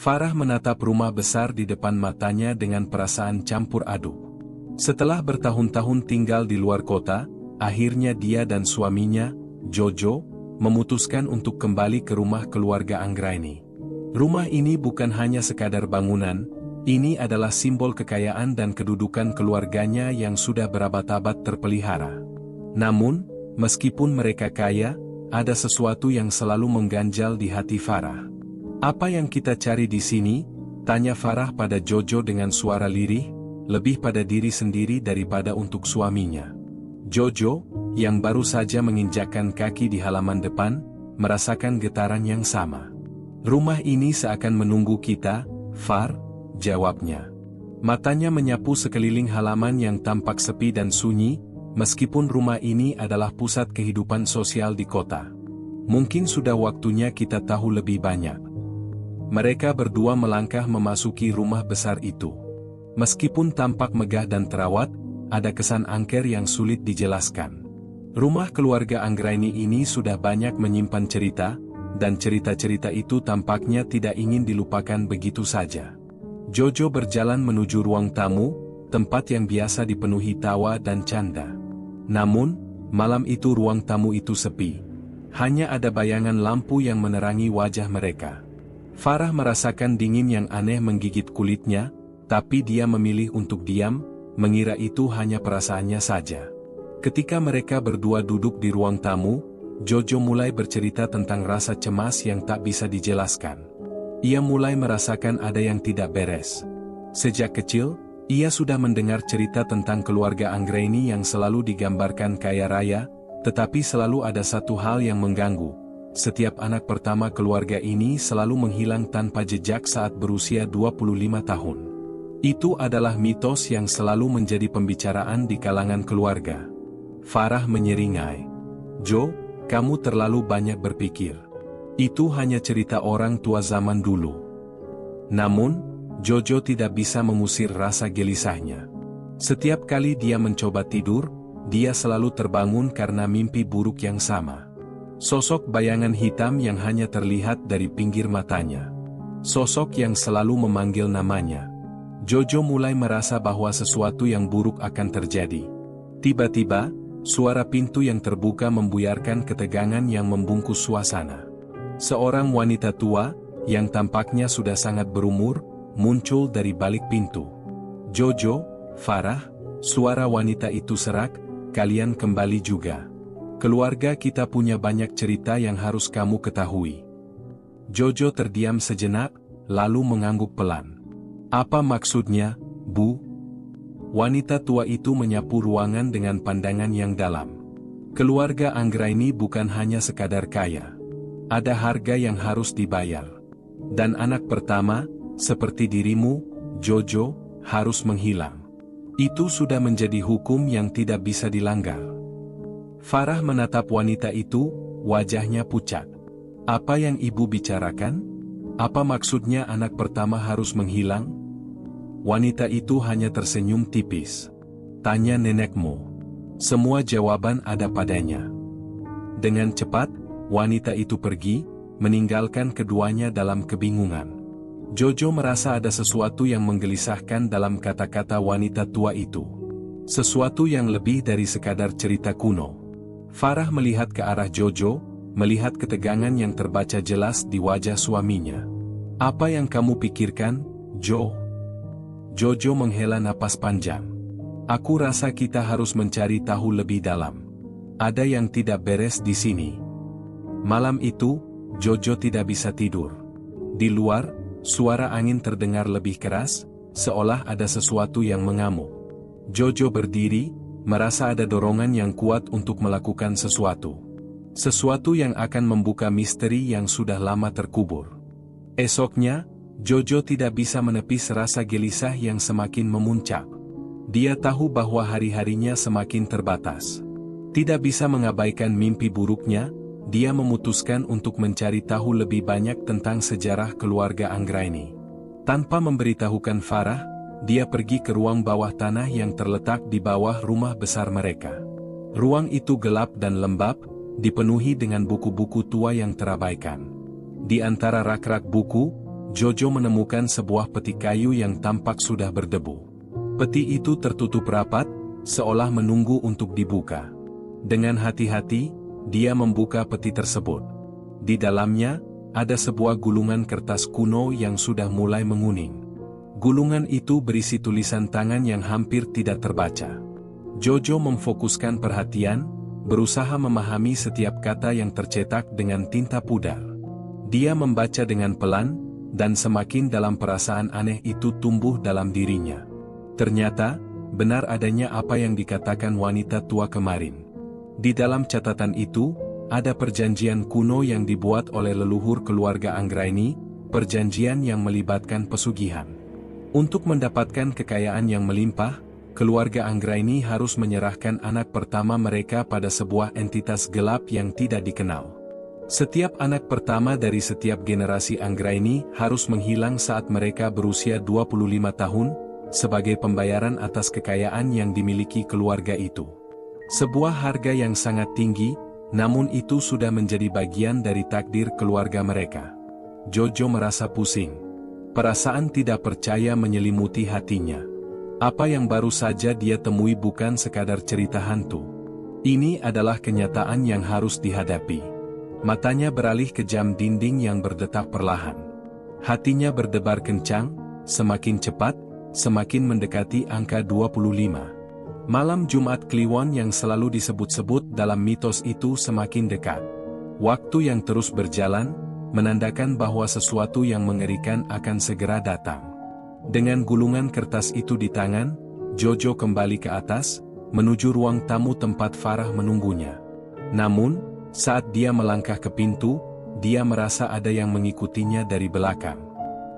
Farah menatap rumah besar di depan matanya dengan perasaan campur aduk. Setelah bertahun-tahun tinggal di luar kota, akhirnya dia dan suaminya, Jojo, memutuskan untuk kembali ke rumah keluarga Anggraini. Rumah ini bukan hanya sekadar bangunan, ini adalah simbol kekayaan dan kedudukan keluarganya yang sudah berabad-abad terpelihara. Namun, meskipun mereka kaya, ada sesuatu yang selalu mengganjal di hati Farah. "Apa yang kita cari di sini?" tanya Farah pada Jojo dengan suara lirih, lebih pada diri sendiri daripada untuk suaminya. Jojo, yang baru saja menginjakkan kaki di halaman depan, merasakan getaran yang sama. "Rumah ini seakan menunggu kita, Far," jawabnya. Matanya menyapu sekeliling halaman yang tampak sepi dan sunyi, meskipun rumah ini adalah pusat kehidupan sosial di kota. "Mungkin sudah waktunya kita tahu lebih banyak." Mereka berdua melangkah memasuki rumah besar itu. Meskipun tampak megah dan terawat, ada kesan angker yang sulit dijelaskan. Rumah keluarga Anggraini ini sudah banyak menyimpan cerita, dan cerita-cerita itu tampaknya tidak ingin dilupakan begitu saja. Jojo berjalan menuju ruang tamu, tempat yang biasa dipenuhi tawa dan canda. Namun, malam itu ruang tamu itu sepi. Hanya ada bayangan lampu yang menerangi wajah mereka. Farah merasakan dingin yang aneh menggigit kulitnya, tapi dia memilih untuk diam, mengira itu hanya perasaannya saja. Ketika mereka berdua duduk di ruang tamu, Jojo mulai bercerita tentang rasa cemas yang tak bisa dijelaskan. Ia mulai merasakan ada yang tidak beres. Sejak kecil, ia sudah mendengar cerita tentang keluarga Anggraini yang selalu digambarkan kaya raya, tetapi selalu ada satu hal yang mengganggu. Setiap anak pertama keluarga ini selalu menghilang tanpa jejak saat berusia 25 tahun. Itu adalah mitos yang selalu menjadi pembicaraan di kalangan keluarga. Farah menyeringai. "Jo, kamu terlalu banyak berpikir. Itu hanya cerita orang tua zaman dulu." Namun, Jojo tidak bisa mengusir rasa gelisahnya. Setiap kali dia mencoba tidur, dia selalu terbangun karena mimpi buruk yang sama. Sosok bayangan hitam yang hanya terlihat dari pinggir matanya. Sosok yang selalu memanggil namanya. Jojo mulai merasa bahwa sesuatu yang buruk akan terjadi. Tiba-tiba, suara pintu yang terbuka membuyarkan ketegangan yang membungkus suasana. Seorang wanita tua, yang tampaknya sudah sangat berumur, muncul dari balik pintu. "Jojo, Farah," suara wanita itu serak, "kalian kembali juga. Keluarga kita punya banyak cerita yang harus kamu ketahui." Jojo terdiam sejenak, lalu mengangguk pelan. "Apa maksudnya, Bu?" Wanita tua itu menyapu ruangan dengan pandangan yang dalam. "Keluarga Anggraini bukan hanya sekadar kaya. Ada harga yang harus dibayar. Dan anak pertama, seperti dirimu, Jojo, harus menghilang. Itu sudah menjadi hukum yang tidak bisa dilanggar." Farah menatap wanita itu, wajahnya pucat. "Apa yang ibu bicarakan? Apa maksudnya anak pertama harus menghilang?" Wanita itu hanya tersenyum tipis. "Tanya nenekmu. Semua jawaban ada padanya." Dengan cepat, wanita itu pergi, meninggalkan keduanya dalam kebingungan. Jojo merasa ada sesuatu yang menggelisahkan dalam kata-kata wanita tua itu. Sesuatu yang lebih dari sekadar cerita kuno. Farah melihat ke arah Jojo, melihat ketegangan yang terbaca jelas di wajah suaminya. "Apa yang kamu pikirkan, Jo?" Jojo menghela napas panjang. "Aku rasa kita harus mencari tahu lebih dalam. Ada yang tidak beres di sini." Malam itu, Jojo tidak bisa tidur. Di luar, suara angin terdengar lebih keras, seolah ada sesuatu yang mengamuk. Jojo berdiri, merasa ada dorongan yang kuat untuk melakukan sesuatu. Sesuatu yang akan membuka misteri yang sudah lama terkubur. Esoknya, Jojo tidak bisa menepis rasa gelisah yang semakin memuncak. Dia tahu bahwa hari-harinya semakin terbatas. Tidak bisa mengabaikan mimpi buruknya, dia memutuskan untuk mencari tahu lebih banyak tentang sejarah keluarga Anggraini. Tanpa memberitahukan Farah, dia pergi ke ruang bawah tanah yang terletak di bawah rumah besar mereka. Ruang itu gelap dan lembab, dipenuhi dengan buku-buku tua yang terabaikan. Di antara rak-rak buku, Jojo menemukan sebuah peti kayu yang tampak sudah berdebu. Peti itu tertutup rapat, seolah menunggu untuk dibuka. Dengan hati-hati, dia membuka peti tersebut. Di dalamnya, ada sebuah gulungan kertas kuno yang sudah mulai menguning. Gulungan itu berisi tulisan tangan yang hampir tidak terbaca. Jojo memfokuskan perhatian, berusaha memahami setiap kata yang tercetak dengan tinta pudar. Dia membaca dengan pelan, dan semakin dalam perasaan aneh itu tumbuh dalam dirinya. Ternyata, benar adanya apa yang dikatakan wanita tua kemarin. Di dalam catatan itu, ada perjanjian kuno yang dibuat oleh leluhur keluarga Anggraini, perjanjian yang melibatkan pesugihan. Untuk mendapatkan kekayaan yang melimpah, keluarga Anggraini harus menyerahkan anak pertama mereka pada sebuah entitas gelap yang tidak dikenal. Setiap anak pertama dari setiap generasi Anggraini harus menghilang saat mereka berusia 25 tahun, sebagai pembayaran atas kekayaan yang dimiliki keluarga itu. Sebuah harga yang sangat tinggi, namun itu sudah menjadi bagian dari takdir keluarga mereka. Jojo merasa pusing. Perasaan tidak percaya menyelimuti hatinya. Apa yang baru saja dia temui bukan sekadar cerita hantu. Ini adalah kenyataan yang harus dihadapi. Matanya beralih ke jam dinding yang berdetak perlahan. Hatinya berdebar kencang, semakin cepat, semakin mendekati angka 25. Malam Jumat Kliwon yang selalu disebut-sebut dalam mitos itu semakin dekat. Waktu yang terus berjalan, menandakan bahwa sesuatu yang mengerikan akan segera datang. Dengan gulungan kertas itu di tangan, Jojo kembali ke atas, menuju ruang tamu tempat Farah menunggunya. Namun, saat dia melangkah ke pintu, dia merasa ada yang mengikutinya dari belakang.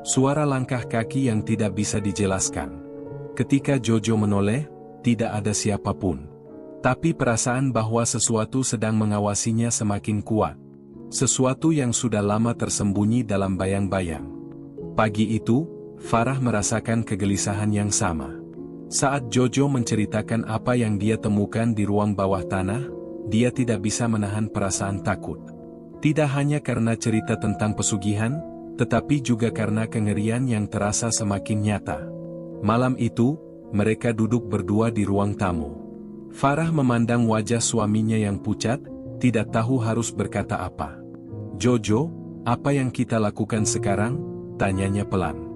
Suara langkah kaki yang tidak bisa dijelaskan. Ketika Jojo menoleh, tidak ada siapapun. Tapi perasaan bahwa sesuatu sedang mengawasinya semakin kuat. Sesuatu yang sudah lama tersembunyi dalam bayang-bayang. Pagi itu, Farah merasakan kegelisahan yang sama. Saat Jojo menceritakan apa yang dia temukan di ruang bawah tanah, dia tidak bisa menahan perasaan takut. Tidak hanya karena cerita tentang pesugihan, tetapi juga karena kengerian yang terasa semakin nyata. Malam itu, mereka duduk berdua di ruang tamu. Farah memandang wajah suaminya yang pucat, tidak tahu harus berkata apa. "Jojo, apa yang kita lakukan sekarang?" tanyanya pelan.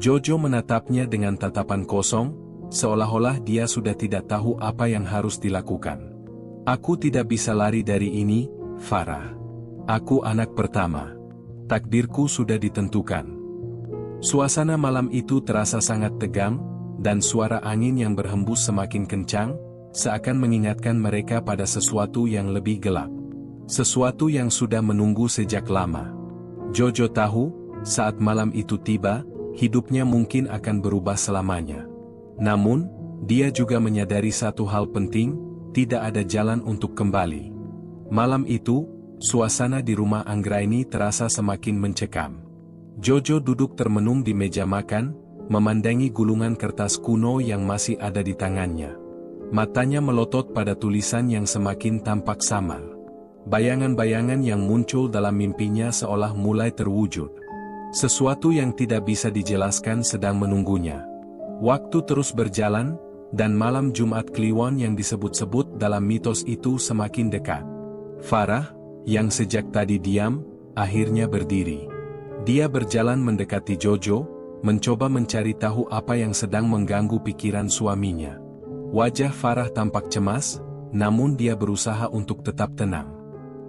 Jojo menatapnya dengan tatapan kosong, seolah-olah dia sudah tidak tahu apa yang harus dilakukan. "Aku tidak bisa lari dari ini, Farah. Aku anak pertama. Takdirku sudah ditentukan." Suasana malam itu terasa sangat tegang, dan suara angin yang berhembus semakin kencang, seakan mengingatkan mereka pada sesuatu yang lebih gelap. Sesuatu yang sudah menunggu sejak lama. Jojo tahu, saat malam itu tiba, hidupnya mungkin akan berubah selamanya. Namun, dia juga menyadari satu hal penting, tidak ada jalan untuk kembali. Malam itu, suasana di rumah Anggraini terasa semakin mencekam. Jojo duduk termenung di meja makan, memandangi gulungan kertas kuno yang masih ada di tangannya. Matanya melotot pada tulisan yang semakin tampak samar. Bayangan-bayangan yang muncul dalam mimpinya seolah mulai terwujud. Sesuatu yang tidak bisa dijelaskan sedang menunggunya. Waktu terus berjalan, dan malam Jumat Kliwon yang disebut-sebut dalam mitos itu semakin dekat. Farah, yang sejak tadi diam, akhirnya berdiri. Dia berjalan mendekati Jojo, mencoba mencari tahu apa yang sedang mengganggu pikiran suaminya. Wajah Farah tampak cemas, namun dia berusaha untuk tetap tenang.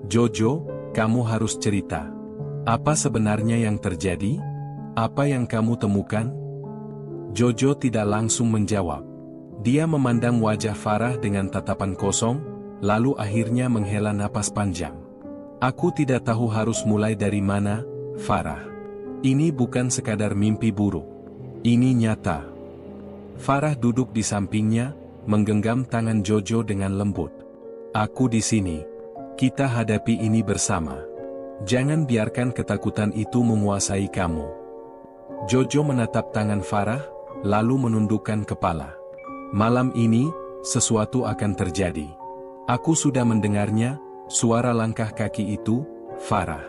"Jojo, kamu harus cerita. Apa sebenarnya yang terjadi? Apa yang kamu temukan?" Jojo tidak langsung menjawab. Dia memandang wajah Farah dengan tatapan kosong, lalu akhirnya menghela napas panjang. "Aku tidak tahu harus mulai dari mana, Farah. Ini bukan sekadar mimpi buruk. Ini nyata." Farah duduk di sampingnya, menggenggam tangan Jojo dengan lembut. "Aku di sini. Kita hadapi ini bersama. Jangan biarkan ketakutan itu menguasai kamu." Jojo menatap tangan Farah, lalu menundukkan kepala. "Malam ini, sesuatu akan terjadi. Aku sudah mendengarnya, suara langkah kaki itu, Farah.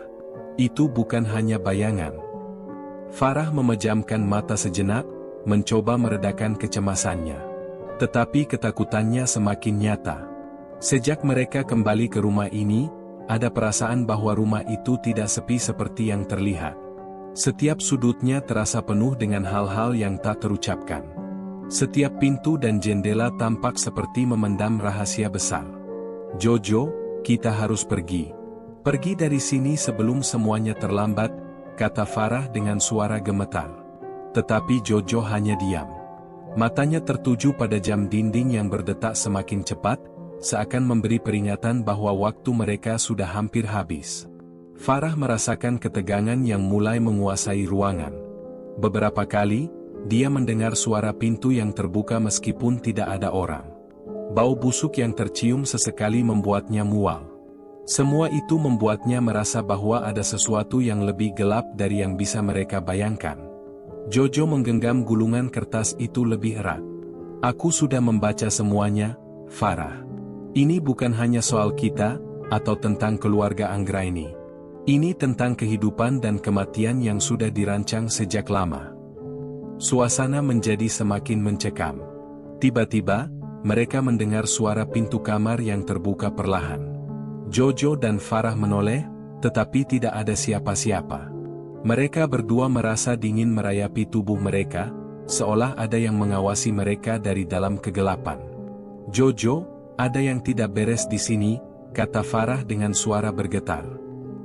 Itu bukan hanya bayangan." Farah memejamkan mata sejenak, mencoba meredakan kecemasannya. Tetapi ketakutannya semakin nyata. Sejak mereka kembali ke rumah ini, ada perasaan bahwa rumah itu tidak sepi seperti yang terlihat. Setiap sudutnya terasa penuh dengan hal-hal yang tak terucapkan. Setiap pintu dan jendela tampak seperti memendam rahasia besar. "Jojo, kita harus pergi. Pergi dari sini sebelum semuanya terlambat," kata Farah dengan suara gemetar. Tetapi Jojo hanya diam. Matanya tertuju pada jam dinding yang berdetak semakin cepat, seakan memberi peringatan bahwa waktu mereka sudah hampir habis. Farah merasakan ketegangan yang mulai menguasai ruangan. Beberapa kali, dia mendengar suara pintu yang terbuka meskipun tidak ada orang. Bau busuk yang tercium sesekali membuatnya mual. Semua itu membuatnya merasa bahwa ada sesuatu yang lebih gelap dari yang bisa mereka bayangkan. Jojo menggenggam gulungan kertas itu lebih erat. "Aku sudah membaca semuanya, Farah. Ini bukan hanya soal kita, atau tentang keluarga Anggraini. Ini tentang kehidupan dan kematian yang sudah dirancang sejak lama." Suasana menjadi semakin mencekam. Tiba-tiba, mereka mendengar suara pintu kamar yang terbuka perlahan. Jojo dan Farah menoleh, tetapi tidak ada siapa-siapa. Mereka berdua merasa dingin merayapi tubuh mereka, seolah ada yang mengawasi mereka dari dalam kegelapan. "Jojo, ada yang tidak beres di sini," kata Farah dengan suara bergetar.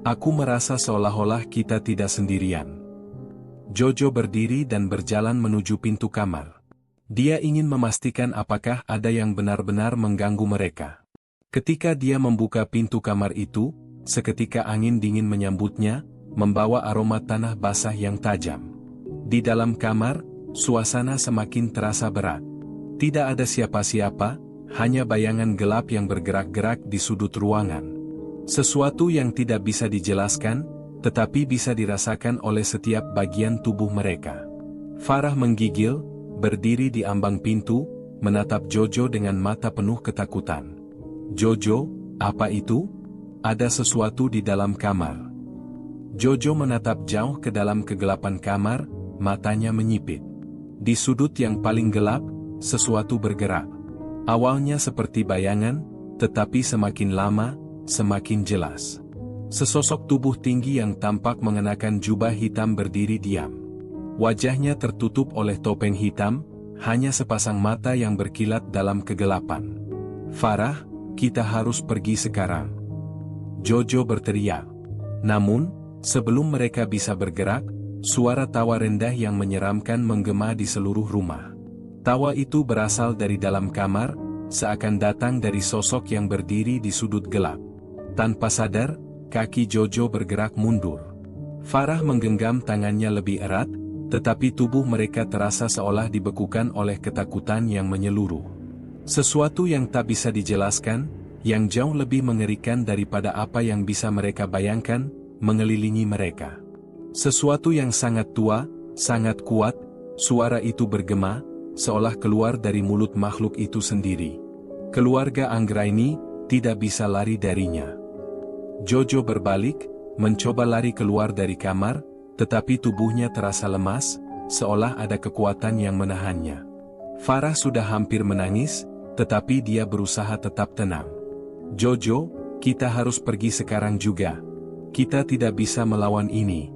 "Aku merasa seolah-olah kita tidak sendirian." Jojo berdiri dan berjalan menuju pintu kamar. Dia ingin memastikan apakah ada yang benar-benar mengganggu mereka. Ketika dia membuka pintu kamar itu, seketika angin dingin menyambutnya, membawa aroma tanah basah yang tajam. Di dalam kamar, suasana semakin terasa berat. Tidak ada siapa-siapa, hanya bayangan gelap yang bergerak-gerak di sudut ruangan. Sesuatu yang tidak bisa dijelaskan, tetapi bisa dirasakan oleh setiap bagian tubuh mereka. Farah menggigil, berdiri di ambang pintu, menatap Jojo dengan mata penuh ketakutan. "Jojo, apa itu?" "Ada sesuatu di dalam kamar." Jojo menatap jauh ke dalam kegelapan kamar, matanya menyipit. Di sudut yang paling gelap, sesuatu bergerak. Awalnya seperti bayangan, tetapi semakin lama, semakin jelas. Sesosok tubuh tinggi yang tampak mengenakan jubah hitam berdiri diam. Wajahnya tertutup oleh topeng hitam, hanya sepasang mata yang berkilat dalam kegelapan. "Farah, kita harus pergi sekarang," Jojo berteriak. Namun, sebelum mereka bisa bergerak, suara tawa rendah yang menyeramkan menggema di seluruh rumah. Tawa itu berasal dari dalam kamar, seakan datang dari sosok yang berdiri di sudut gelap. Tanpa sadar, kaki Jojo bergerak mundur. Farah menggenggam tangannya lebih erat, tetapi tubuh mereka terasa seolah dibekukan oleh ketakutan yang menyeluruh. Sesuatu yang tak bisa dijelaskan, yang jauh lebih mengerikan daripada apa yang bisa mereka bayangkan, mengelilingi mereka. Sesuatu yang sangat tua, sangat kuat, suara itu bergema, seolah keluar dari mulut makhluk itu sendiri. Keluarga Anggraini tidak bisa lari darinya. Jojo berbalik, mencoba lari keluar dari kamar, tetapi tubuhnya terasa lemas, seolah ada kekuatan yang menahannya. Farah sudah hampir menangis, tetapi dia berusaha tetap tenang. "Jojo, kita harus pergi sekarang juga. Kita tidak bisa melawan ini."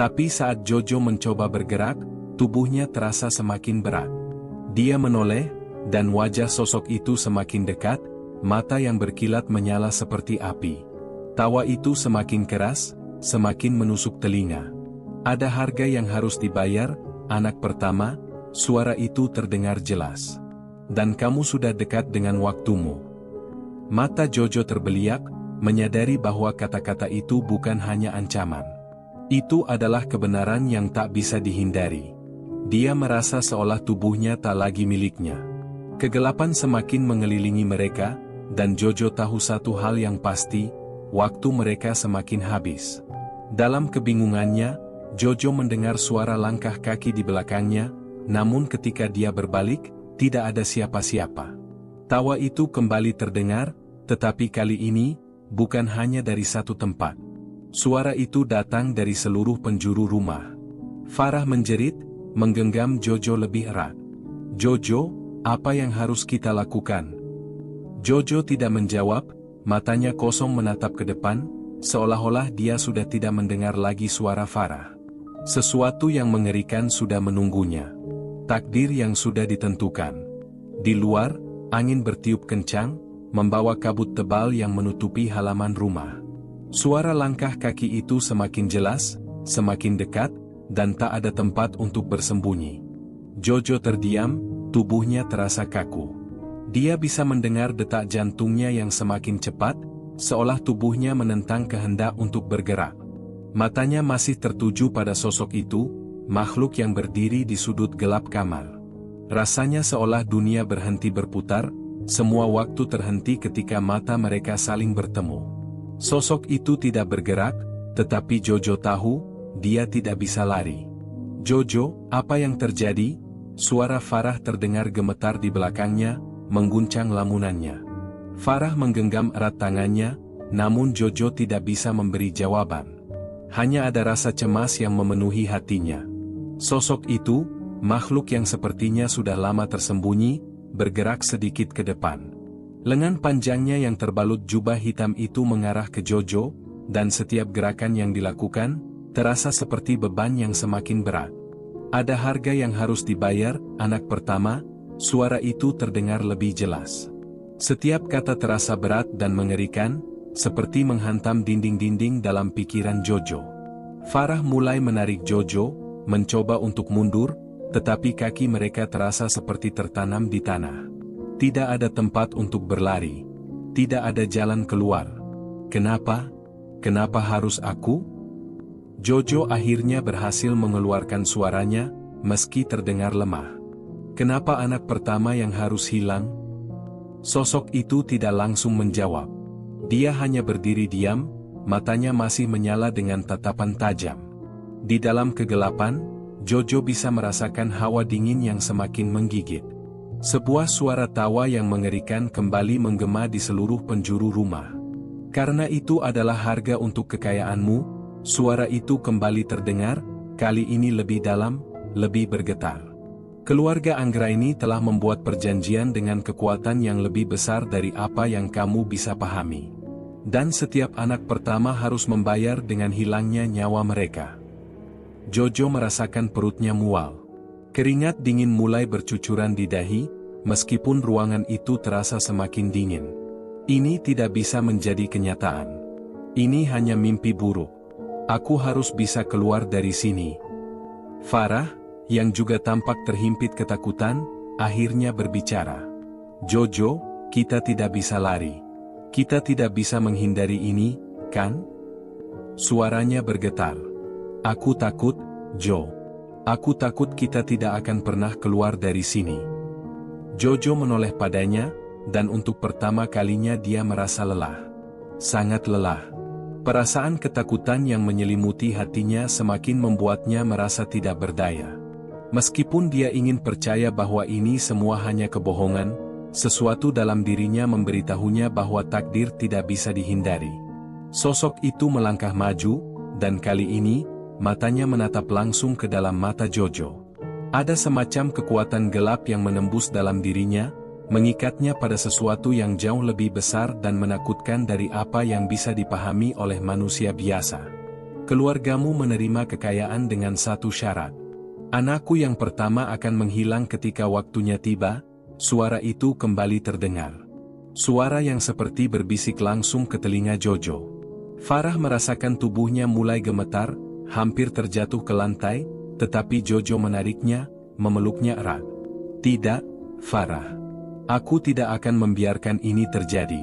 Tapi saat Jojo mencoba bergerak, tubuhnya terasa semakin berat. Dia menoleh, dan wajah sosok itu semakin dekat, mata yang berkilat menyala seperti api. Tawa itu semakin keras, semakin menusuk telinga. "Ada harga yang harus dibayar, anak pertama," suara itu terdengar jelas. "Dan kamu sudah dekat dengan waktumu." Mata Jojo terbeliak, menyadari bahwa kata-kata itu bukan hanya ancaman. Itu adalah kebenaran yang tak bisa dihindari. Dia merasa seolah tubuhnya tak lagi miliknya. Kegelapan semakin mengelilingi mereka, dan Jojo tahu satu hal yang pasti, waktu mereka semakin habis. Dalam kebingungannya, Jojo mendengar suara langkah kaki di belakangnya, namun ketika dia berbalik, tidak ada siapa-siapa. Tawa itu kembali terdengar, tetapi kali ini, bukan hanya dari satu tempat. Suara itu datang dari seluruh penjuru rumah. Farah menjerit, menggenggam Jojo lebih erat. "Jojo, apa yang harus kita lakukan?" Jojo tidak menjawab, matanya kosong menatap ke depan, seolah-olah dia sudah tidak mendengar lagi suara Farah. Sesuatu yang mengerikan sudah menunggunya. Takdir yang sudah ditentukan. Di luar, angin bertiup kencang, membawa kabut tebal yang menutupi halaman rumah. Suara langkah kaki itu semakin jelas, semakin dekat, dan tak ada tempat untuk bersembunyi. Jojo terdiam, tubuhnya terasa kaku. Dia bisa mendengar detak jantungnya yang semakin cepat, seolah tubuhnya menentang kehendak untuk bergerak. Matanya masih tertuju pada sosok itu, makhluk yang berdiri di sudut gelap kamar. Rasanya seolah dunia berhenti berputar, semua waktu terhenti ketika mata mereka saling bertemu. Sosok itu tidak bergerak, tetapi Jojo tahu, dia tidak bisa lari. "Jojo, apa yang terjadi?" Suara Farah terdengar gemetar di belakangnya, mengguncang lamunannya. Farah menggenggam erat tangannya, namun Jojo tidak bisa memberi jawaban. Hanya ada rasa cemas yang memenuhi hatinya. Sosok itu, makhluk yang sepertinya sudah lama tersembunyi, bergerak sedikit ke depan. Lengan panjangnya yang terbalut jubah hitam itu mengarah ke Jojo, dan setiap gerakan yang dilakukan, terasa seperti beban yang semakin berat. "Ada harga yang harus dibayar, anak pertama," suara itu terdengar lebih jelas. Setiap kata terasa berat dan mengerikan, seperti menghantam dinding-dinding dalam pikiran Jojo. Farah mulai menarik Jojo, mencoba untuk mundur, tetapi kaki mereka terasa seperti tertanam di tanah. Tidak ada tempat untuk berlari. Tidak ada jalan keluar. "Kenapa? Kenapa harus aku?" Jojo akhirnya berhasil mengeluarkan suaranya, meski terdengar lemah. "Kenapa anak pertama yang harus hilang?" Sosok itu tidak langsung menjawab. Dia hanya berdiri diam, matanya masih menyala dengan tatapan tajam. Di dalam kegelapan, Jojo bisa merasakan hawa dingin yang semakin menggigit. Sebuah suara tawa yang mengerikan kembali menggema di seluruh penjuru rumah. "Karena itu adalah harga untuk kekayaanmu," suara itu kembali terdengar, kali ini lebih dalam, lebih bergetar. "Keluarga Anggraini telah membuat perjanjian dengan kekuatan yang lebih besar dari apa yang kamu bisa pahami. Dan setiap anak pertama harus membayar dengan hilangnya nyawa mereka." Jojo merasakan perutnya mual. Keringat dingin mulai bercucuran di dahi, meskipun ruangan itu terasa semakin dingin. Ini tidak bisa menjadi kenyataan. Ini hanya mimpi buruk. Aku harus bisa keluar dari sini. Farah, yang juga tampak terhimpit ketakutan, akhirnya berbicara. "Jojo, kita tidak bisa lari. Kita tidak bisa menghindari ini, kan?" Suaranya bergetar. "Aku takut, Jo. Aku takut kita tidak akan pernah keluar dari sini." Jojo menoleh padanya, dan untuk pertama kalinya dia merasa lelah. Sangat lelah. Perasaan ketakutan yang menyelimuti hatinya semakin membuatnya merasa tidak berdaya. Meskipun dia ingin percaya bahwa ini semua hanya kebohongan, sesuatu dalam dirinya memberitahunya bahwa takdir tidak bisa dihindari. Sosok itu melangkah maju, dan kali ini, matanya menatap langsung ke dalam mata Jojo. Ada semacam kekuatan gelap yang menembus dalam dirinya, mengikatnya pada sesuatu yang jauh lebih besar dan menakutkan dari apa yang bisa dipahami oleh manusia biasa. "Keluargamu menerima kekayaan dengan satu syarat. Anakku yang pertama akan menghilang ketika waktunya tiba." Suara itu kembali terdengar. Suara yang seperti berbisik langsung ke telinga Jojo. Farah merasakan tubuhnya mulai gemetar, hampir terjatuh ke lantai, tetapi Jojo menariknya, memeluknya erat. "Tidak, Farah. Aku tidak akan membiarkan ini terjadi.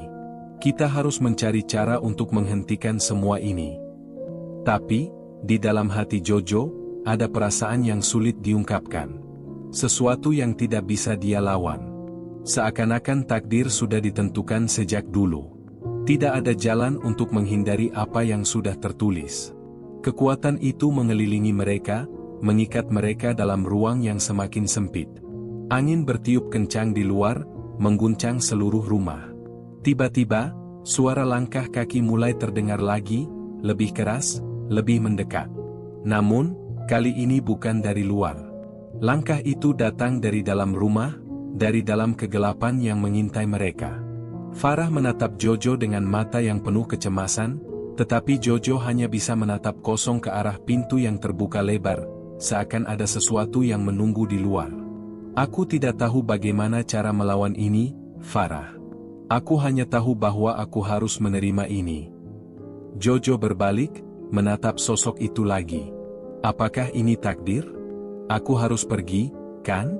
Kita harus mencari cara untuk menghentikan semua ini." Tapi, di dalam hati Jojo, ada perasaan yang sulit diungkapkan. Sesuatu yang tidak bisa dia lawan. Seakan-akan takdir sudah ditentukan sejak dulu. Tidak ada jalan untuk menghindari apa yang sudah tertulis. Kekuatan itu mengelilingi mereka, mengikat mereka dalam ruang yang semakin sempit. Angin bertiup kencang di luar, mengguncang seluruh rumah. Tiba-tiba, suara langkah kaki mulai terdengar lagi, lebih keras, lebih mendekat. Namun, Kali ini bukan dari luar. Langkah itu datang dari dalam rumah, dari dalam kegelapan yang mengintai mereka. Farah menatap Jojo dengan mata yang penuh kecemasan, tetapi Jojo hanya bisa menatap kosong ke arah pintu yang terbuka lebar, seakan ada sesuatu yang menunggu di luar. Aku tidak tahu bagaimana cara melawan ini, Farah. Aku hanya tahu bahwa aku harus menerima ini. Jojo berbalik, menatap sosok itu lagi. Apakah ini takdir? Aku harus pergi, kan?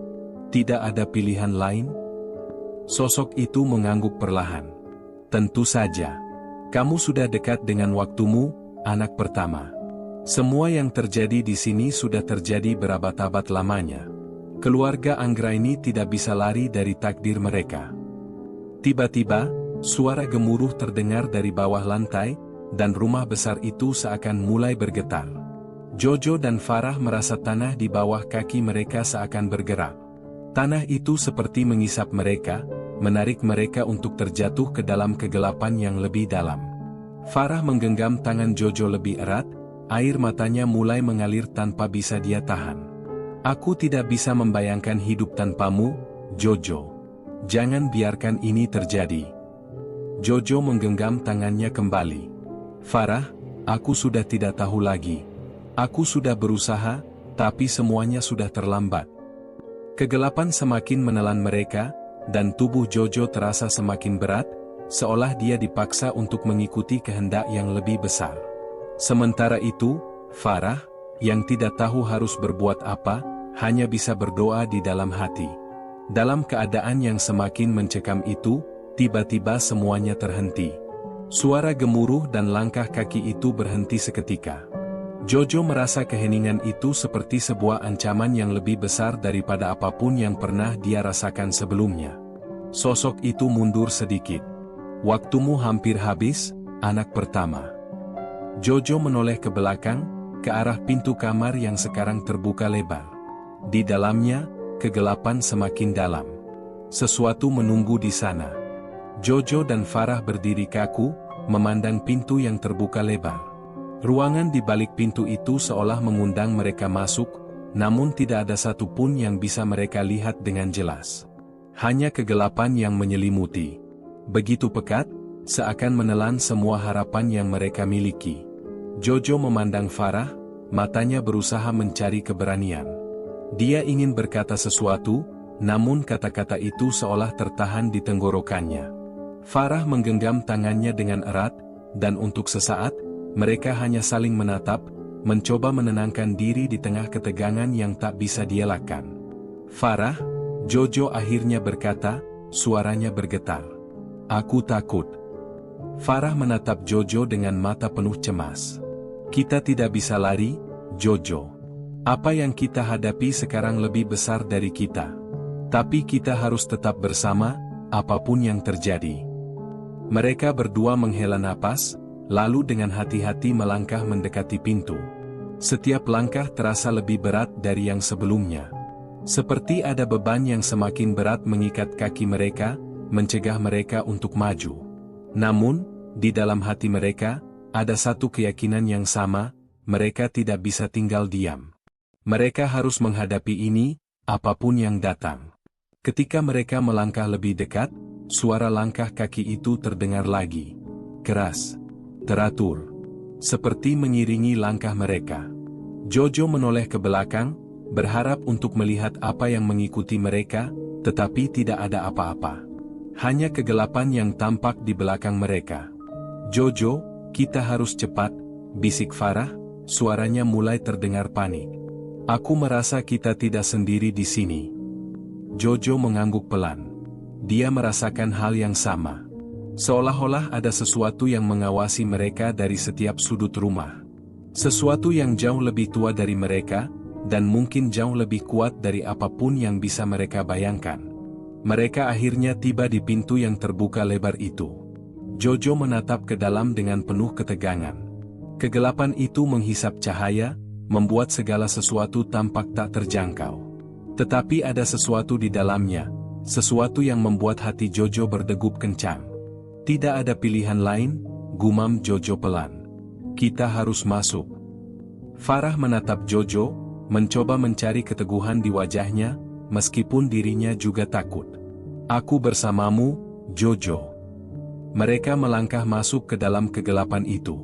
Tidak ada pilihan lain? Sosok itu mengangguk perlahan. Tentu saja. Kamu sudah dekat dengan waktumu, anak pertama. Semua yang terjadi di sini sudah terjadi berabad-abad lamanya. Keluarga Anggraini tidak bisa lari dari takdir mereka. Tiba-tiba, suara gemuruh terdengar dari bawah lantai, dan rumah besar itu seakan mulai bergetar. Jojo dan Farah merasa tanah di bawah kaki mereka seakan bergerak. Tanah itu seperti mengisap mereka, menarik mereka untuk terjatuh ke dalam kegelapan yang lebih dalam. Farah menggenggam tangan Jojo lebih erat, air matanya mulai mengalir tanpa bisa dia tahan. Aku tidak bisa membayangkan hidup tanpamu, Jojo. Jangan biarkan ini terjadi. Jojo menggenggam tangannya kembali. Farah, aku sudah tidak tahu lagi. Aku sudah berusaha, tapi semuanya sudah terlambat. Kegelapan semakin menelan mereka, dan tubuh Jojo terasa semakin berat, seolah dia dipaksa untuk mengikuti kehendak yang lebih besar. Sementara itu, Farah, yang tidak tahu harus berbuat apa, hanya bisa berdoa di dalam hati. Dalam keadaan yang semakin mencekam itu, tiba-tiba semuanya terhenti. Suara gemuruh dan langkah kaki itu berhenti seketika. Jojo merasa keheningan itu seperti sebuah ancaman yang lebih besar daripada apapun yang pernah dia rasakan sebelumnya. Sosok itu mundur sedikit. Waktumu hampir habis, anak pertama. Jojo menoleh ke belakang, ke arah pintu kamar yang sekarang terbuka lebar. Di dalamnya, kegelapan semakin dalam. Sesuatu menunggu di sana. Jojo dan Farah berdiri kaku, memandang pintu yang terbuka lebar. Ruangan di balik pintu itu seolah mengundang mereka masuk, namun tidak ada satupun yang bisa mereka lihat dengan jelas. Hanya kegelapan yang menyelimuti. Begitu pekat, seakan menelan semua harapan yang mereka miliki. Jojo memandang Farah, matanya berusaha mencari keberanian. Dia ingin berkata sesuatu, namun kata-kata itu seolah tertahan di tenggorokannya. Farah menggenggam tangannya dengan erat, dan untuk sesaat, mereka hanya saling menatap, mencoba menenangkan diri di tengah ketegangan yang tak bisa dielakkan. Farah, Jojo akhirnya berkata, suaranya bergetar. Aku takut. Farah menatap Jojo dengan mata penuh cemas. Kita tidak bisa lari, Jojo. Apa yang kita hadapi sekarang lebih besar dari kita. Tapi kita harus tetap bersama, apapun yang terjadi. Mereka berdua menghela napas, lalu dengan hati-hati melangkah mendekati pintu. Setiap langkah terasa lebih berat dari yang sebelumnya. Seperti ada beban yang semakin berat mengikat kaki mereka, mencegah mereka untuk maju. Namun, di dalam hati mereka, ada satu keyakinan yang sama, mereka tidak bisa tinggal diam. Mereka harus menghadapi ini, apapun yang datang. Ketika mereka melangkah lebih dekat, suara langkah kaki itu terdengar lagi. Keras. Teratur. Seperti mengiringi langkah mereka. Jojo menoleh ke belakang, berharap untuk melihat apa yang mengikuti mereka, tetapi tidak ada apa-apa. Hanya kegelapan yang tampak di belakang mereka. Jojo, kita harus cepat, bisik Farah, suaranya mulai terdengar panik. Aku merasa kita tidak sendiri di sini. Jojo mengangguk pelan. Dia merasakan hal yang sama. Seolah-olah ada sesuatu yang mengawasi mereka dari setiap sudut rumah. Sesuatu yang jauh lebih tua dari mereka, dan mungkin jauh lebih kuat dari apapun yang bisa mereka bayangkan. Mereka akhirnya tiba di pintu yang terbuka lebar itu. Jojo menatap ke dalam dengan penuh ketegangan. Kegelapan itu menghisap cahaya, membuat segala sesuatu tampak tak terjangkau. Tetapi ada sesuatu di dalamnya, sesuatu yang membuat hati Jojo berdegup kencang. Tidak ada pilihan lain, gumam Jojo pelan. Kita harus masuk. Farah menatap Jojo, mencoba mencari keteguhan di wajahnya, meskipun dirinya juga takut. "Aku bersamamu, Jojo." Mereka melangkah masuk ke dalam kegelapan itu.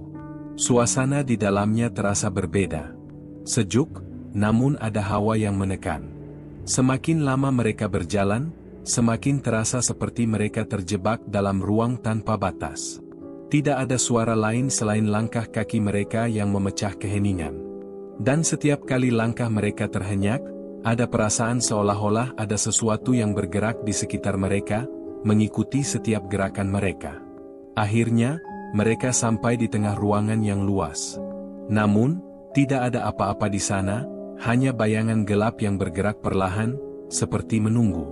Suasana di dalamnya terasa berbeda. Sejuk, namun ada hawa yang menekan. Semakin lama mereka berjalan, semakin terasa seperti mereka terjebak dalam ruang tanpa batas. Tidak ada suara lain selain langkah kaki mereka yang memecah keheningan. Dan setiap kali langkah mereka terhenyak, ada perasaan seolah-olah ada sesuatu yang bergerak di sekitar mereka, mengikuti setiap gerakan mereka. Akhirnya, mereka sampai di tengah ruangan yang luas. Namun, tidak ada apa-apa di sana, hanya bayangan gelap yang bergerak perlahan, seperti menunggu.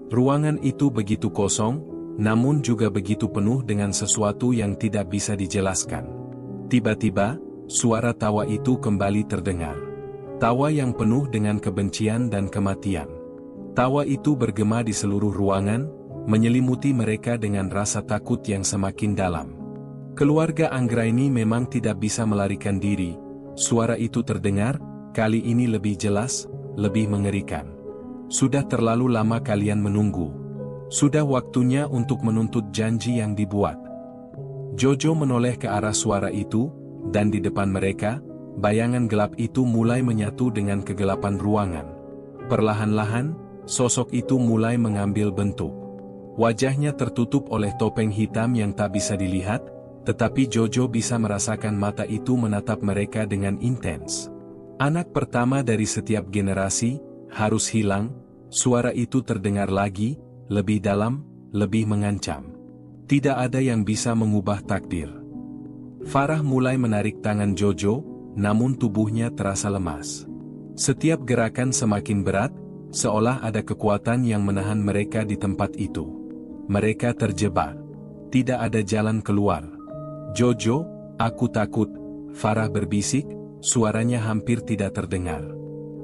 Ruangan itu begitu kosong, namun juga begitu penuh dengan sesuatu yang tidak bisa dijelaskan. Tiba-tiba, suara tawa itu kembali terdengar. Tawa yang penuh dengan kebencian dan kematian. Tawa itu bergema di seluruh ruangan, menyelimuti mereka dengan rasa takut yang semakin dalam. Keluarga Anggraini memang tidak bisa melarikan diri. Suara itu terdengar, kali ini lebih jelas, lebih mengerikan. "Sudah terlalu lama kalian menunggu. Sudah waktunya untuk menuntut janji yang dibuat." Jojo menoleh ke arah suara itu, dan di depan mereka, bayangan gelap itu mulai menyatu dengan kegelapan ruangan. Perlahan-lahan, sosok itu mulai mengambil bentuk. Wajahnya tertutup oleh topeng hitam yang tak bisa dilihat, tetapi Jojo bisa merasakan mata itu menatap mereka dengan intens. Anak pertama dari setiap generasi, harus hilang. Suara itu terdengar lagi, lebih dalam, lebih mengancam. Tidak ada yang bisa mengubah takdir. Farah mulai menarik tangan Jojo, namun tubuhnya terasa lemas. Setiap gerakan semakin berat, seolah ada kekuatan yang menahan mereka di tempat itu. Mereka terjebak. Tidak ada jalan keluar. "Jojo, aku takut," Farah berbisik, suaranya hampir tidak terdengar.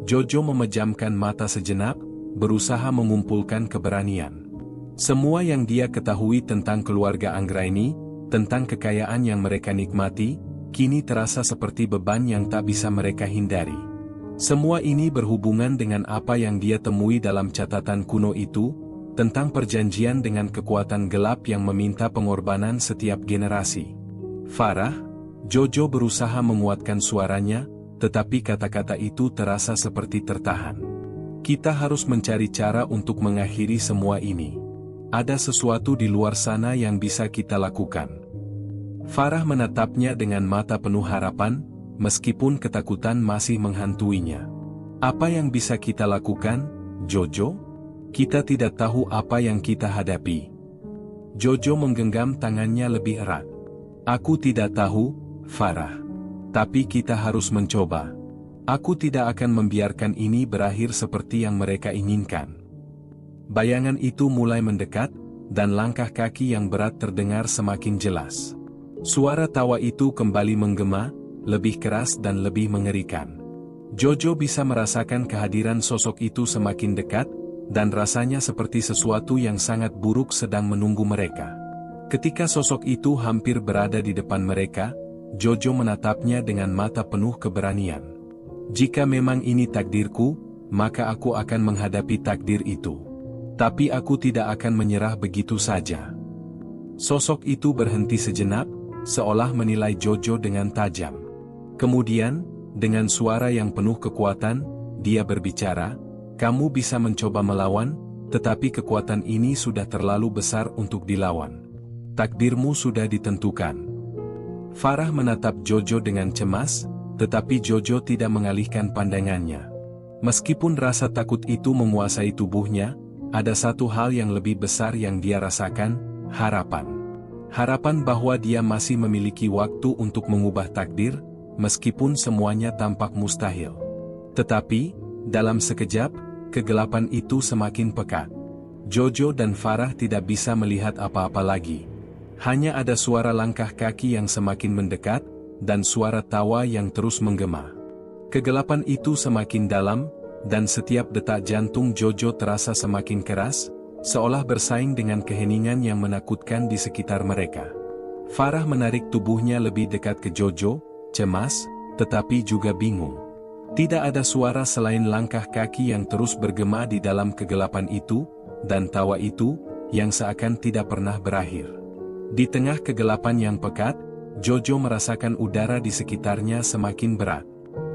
Jojo memejamkan mata sejenak, berusaha mengumpulkan keberanian. Semua yang dia ketahui tentang keluarga Anggraini, tentang kekayaan yang mereka nikmati, kini terasa seperti beban yang tak bisa mereka hindari. Semua ini berhubungan dengan apa yang dia temui dalam catatan kuno itu, tentang perjanjian dengan kekuatan gelap yang meminta pengorbanan setiap generasi. "Farah," Jojo berusaha menguatkan suaranya, tetapi kata-kata itu terasa seperti tertahan. "Kita harus mencari cara untuk mengakhiri semua ini. Ada sesuatu di luar sana yang bisa kita lakukan." Farah menatapnya dengan mata penuh harapan, meskipun ketakutan masih menghantuinya. "Apa yang bisa kita lakukan, Jojo? Kita tidak tahu apa yang kita hadapi." Jojo menggenggam tangannya lebih erat. "Aku tidak tahu, Farah. Tapi kita harus mencoba. Aku tidak akan membiarkan ini berakhir seperti yang mereka inginkan." Bayangan itu mulai mendekat, dan langkah kaki yang berat terdengar semakin jelas. Suara tawa itu kembali menggema, lebih keras dan lebih mengerikan. Jojo bisa merasakan kehadiran sosok itu semakin dekat, dan rasanya seperti sesuatu yang sangat buruk sedang menunggu mereka. Ketika sosok itu hampir berada di depan mereka, Jojo menatapnya dengan mata penuh keberanian. "Jika memang ini takdirku, maka aku akan menghadapi takdir itu. Tapi aku tidak akan menyerah begitu saja." Sosok itu berhenti sejenak, seolah menilai Jojo dengan tajam. Kemudian, dengan suara yang penuh kekuatan, dia berbicara, "Kamu bisa mencoba melawan, tetapi kekuatan ini sudah terlalu besar untuk dilawan. Takdirmu sudah ditentukan." Farah menatap Jojo dengan cemas, tetapi Jojo tidak mengalihkan pandangannya. Meskipun rasa takut itu menguasai tubuhnya, ada satu hal yang lebih besar yang dia rasakan, harapan. Harapan bahwa dia masih memiliki waktu untuk mengubah takdir, meskipun semuanya tampak mustahil. Tetapi, dalam sekejap, kegelapan itu semakin pekat. Jojo dan Farah tidak bisa melihat apa-apa lagi. Hanya ada suara langkah kaki yang semakin mendekat, dan suara tawa yang terus menggema. Kegelapan itu semakin dalam, dan setiap detak jantung Jojo terasa semakin keras, seolah bersaing dengan keheningan yang menakutkan di sekitar mereka. Farah menarik tubuhnya lebih dekat ke Jojo, cemas, tetapi juga bingung. Tidak ada suara selain langkah kaki yang terus bergema di dalam kegelapan itu, dan tawa itu, yang seakan tidak pernah berakhir. Di tengah kegelapan yang pekat, Jojo merasakan udara di sekitarnya semakin berat.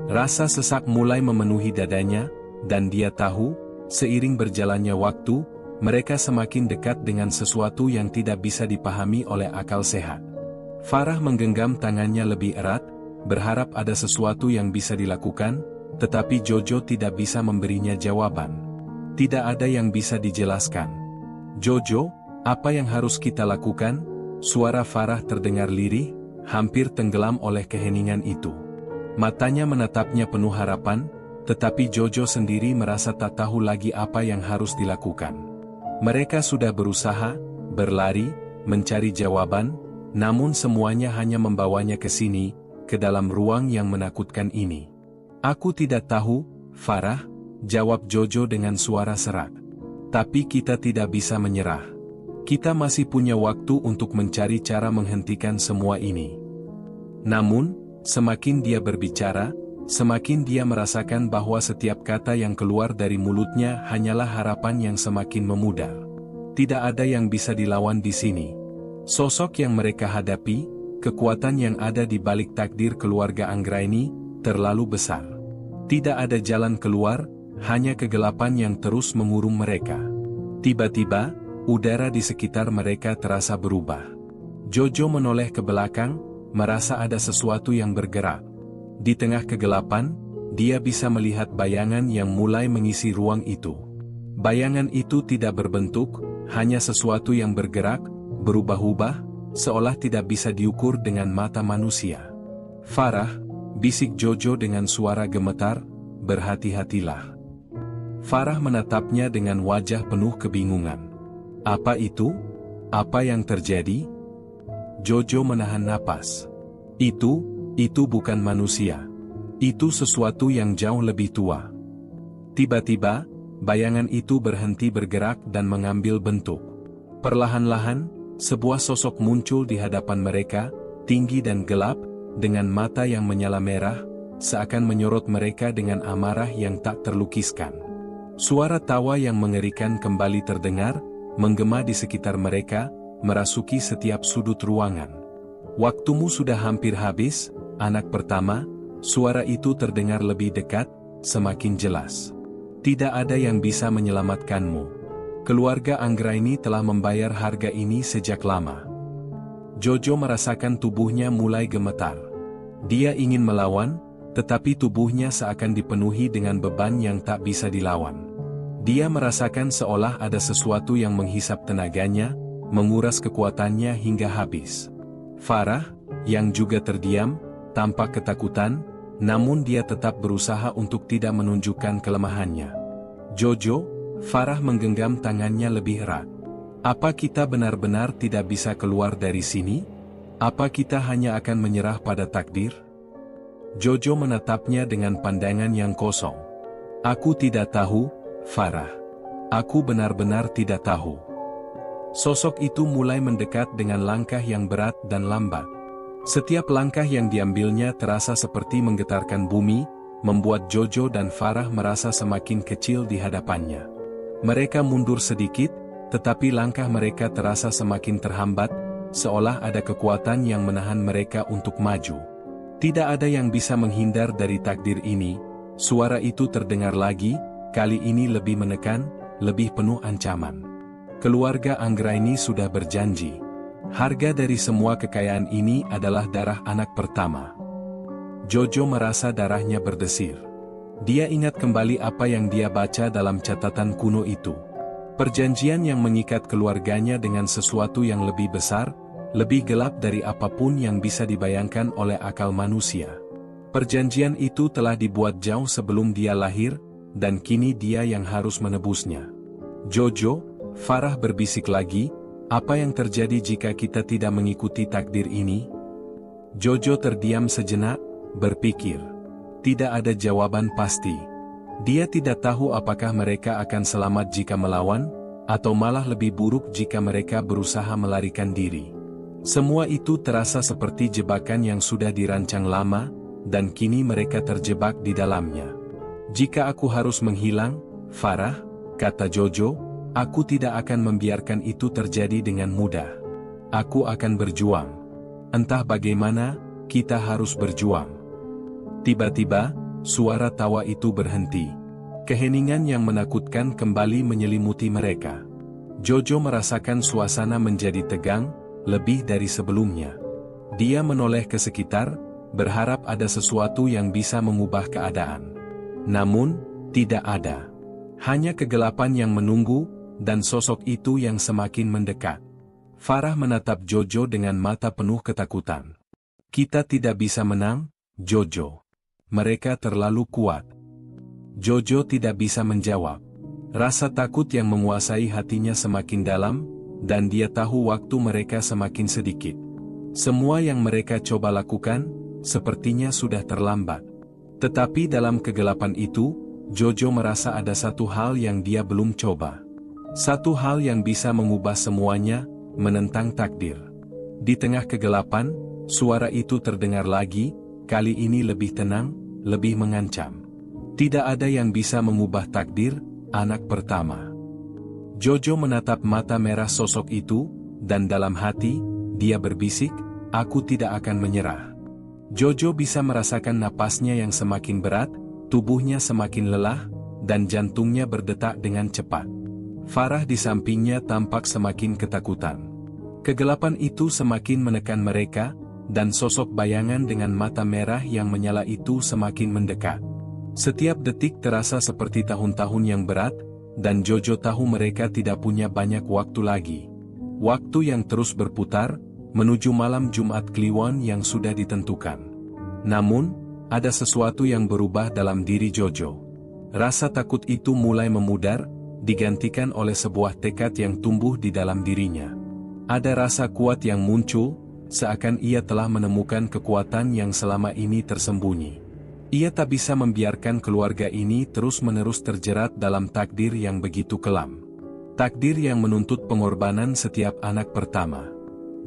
Rasa sesak mulai memenuhi dadanya, dan dia tahu, seiring berjalannya waktu, mereka semakin dekat dengan sesuatu yang tidak bisa dipahami oleh akal sehat. Farah menggenggam tangannya lebih erat, berharap ada sesuatu yang bisa dilakukan, tetapi Jojo tidak bisa memberinya jawaban. Tidak ada yang bisa dijelaskan. "Jojo, apa yang harus kita lakukan?" Suara Farah terdengar lirih, hampir tenggelam oleh keheningan itu. Matanya menatapnya penuh harapan, tetapi Jojo sendiri merasa tak tahu lagi apa yang harus dilakukan. Mereka sudah berusaha, berlari, mencari jawaban, namun semuanya hanya membawanya ke sini, ke dalam ruang yang menakutkan ini. "Aku tidak tahu, Farah," jawab Jojo dengan suara serak. "Tapi kita tidak bisa menyerah. Kita masih punya waktu untuk mencari cara menghentikan semua ini." Namun, semakin dia berbicara, semakin dia merasakan bahwa setiap kata yang keluar dari mulutnya hanyalah harapan yang semakin memudar. Tidak ada yang bisa dilawan di sini. Sosok yang mereka hadapi, kekuatan yang ada di balik takdir keluarga Anggraini, terlalu besar. Tidak ada jalan keluar, hanya kegelapan yang terus mengurung mereka. Tiba-tiba, udara di sekitar mereka terasa berubah. Jojo menoleh ke belakang, merasa ada sesuatu yang bergerak. Di tengah kegelapan, dia bisa melihat bayangan yang mulai mengisi ruang itu. Bayangan itu tidak berbentuk, hanya sesuatu yang bergerak, berubah-ubah, seolah tidak bisa diukur dengan mata manusia. "Farah," bisik Jojo dengan suara gemetar, "berhati-hatilah." Farah menatapnya dengan wajah penuh kebingungan. "Apa itu? Apa yang terjadi?" Jojo menahan napas. Itu bukan manusia. Itu sesuatu yang jauh lebih tua." Tiba-tiba, bayangan itu berhenti bergerak dan mengambil bentuk. Perlahan-lahan, sebuah sosok muncul di hadapan mereka, tinggi dan gelap, dengan mata yang menyala merah, seakan menyorot mereka dengan amarah yang tak terlukiskan. Suara tawa yang mengerikan kembali terdengar, menggema di sekitar mereka, merasuki setiap sudut ruangan. "Waktumu sudah hampir habis, anak pertama," suara itu terdengar lebih dekat, semakin jelas. "Tidak ada yang bisa menyelamatkanmu. Keluarga Anggraini telah membayar harga ini sejak lama." Jojo merasakan tubuhnya mulai gemetar. Dia ingin melawan, tetapi tubuhnya seakan dipenuhi dengan beban yang tak bisa dilawan. Dia merasakan seolah ada sesuatu yang menghisap tenaganya, menguras kekuatannya hingga habis. Farah, yang juga terdiam, tampak ketakutan, namun dia tetap berusaha untuk tidak menunjukkan kelemahannya. "Jojo," Farah menggenggam tangannya lebih erat. "Apa kita benar-benar tidak bisa keluar dari sini? Apa kita hanya akan menyerah pada takdir?" Jojo menatapnya dengan pandangan yang kosong. "Aku tidak tahu, Farah. Aku benar-benar tidak tahu." Sosok itu mulai mendekat dengan langkah yang berat dan lambat. Setiap langkah yang diambilnya terasa seperti menggetarkan bumi, membuat Jojo dan Farah merasa semakin kecil di hadapannya. Mereka mundur sedikit, tetapi langkah mereka terasa semakin terhambat, seolah ada kekuatan yang menahan mereka untuk maju. "Tidak ada yang bisa menghindar dari takdir ini," suara itu terdengar lagi, kali ini lebih menekan, lebih penuh ancaman. "Keluarga Anggraini sudah berjanji. Harga dari semua kekayaan ini adalah darah anak pertama." Jojo merasa darahnya berdesir. Dia ingat kembali apa yang dia baca dalam catatan kuno itu. Perjanjian yang mengikat keluarganya dengan sesuatu yang lebih besar, lebih gelap dari apapun yang bisa dibayangkan oleh akal manusia. Perjanjian itu telah dibuat jauh sebelum dia lahir, dan kini dia yang harus menebusnya. "Jojo," Farah berbisik lagi, "apa yang terjadi jika kita tidak mengikuti takdir ini?" Jojo terdiam sejenak, berpikir. Tidak ada jawaban pasti. Dia tidak tahu apakah mereka akan selamat jika melawan, atau malah lebih buruk jika mereka berusaha melarikan diri. Semua itu terasa seperti jebakan yang sudah dirancang lama, dan kini mereka terjebak di dalamnya. Jika aku harus menghilang, Farah, kata Jojo, aku tidak akan membiarkan itu terjadi dengan mudah. Aku akan berjuang. Entah bagaimana, kita harus berjuang. Tiba-tiba, suara tawa itu berhenti. Keheningan yang menakutkan kembali menyelimuti mereka. Jojo merasakan suasana menjadi tegang, lebih dari sebelumnya. Dia menoleh ke sekitar, berharap ada sesuatu yang bisa mengubah keadaan. Namun, tidak ada. Hanya kegelapan yang menunggu, dan sosok itu yang semakin mendekat. Farah menatap Jojo dengan mata penuh ketakutan. Kita tidak bisa menang, Jojo. Mereka terlalu kuat. Jojo tidak bisa menjawab. Rasa takut yang menguasai hatinya semakin dalam, dan dia tahu waktu mereka semakin sedikit. Semua yang mereka coba lakukan, sepertinya sudah terlambat. Tetapi dalam kegelapan itu, Jojo merasa ada satu hal yang dia belum coba. Satu hal yang bisa mengubah semuanya, menentang takdir. Di tengah kegelapan, suara itu terdengar lagi, kali ini lebih tenang, lebih mengancam. Tidak ada yang bisa mengubah takdir, anak pertama. Jojo menatap mata merah sosok itu, dan dalam hati, dia berbisik, aku tidak akan menyerah. Jojo bisa merasakan napasnya yang semakin berat, tubuhnya semakin lelah, dan jantungnya berdetak dengan cepat. Farah di sampingnya tampak semakin ketakutan. Kegelapan itu semakin menekan mereka, dan sosok bayangan dengan mata merah yang menyala itu semakin mendekat. Setiap detik terasa seperti tahun-tahun yang berat, dan Jojo tahu mereka tidak punya banyak waktu lagi. Waktu yang terus berputar, menuju malam Jumat Kliwon yang sudah ditentukan. Namun, ada sesuatu yang berubah dalam diri Jojo. Rasa takut itu mulai memudar, digantikan oleh sebuah tekad yang tumbuh di dalam dirinya. Ada rasa kuat yang muncul, seakan ia telah menemukan kekuatan yang selama ini tersembunyi. Ia tak bisa membiarkan keluarga ini terus-menerus terjerat dalam takdir yang begitu kelam. Takdir yang menuntut pengorbanan setiap anak pertama.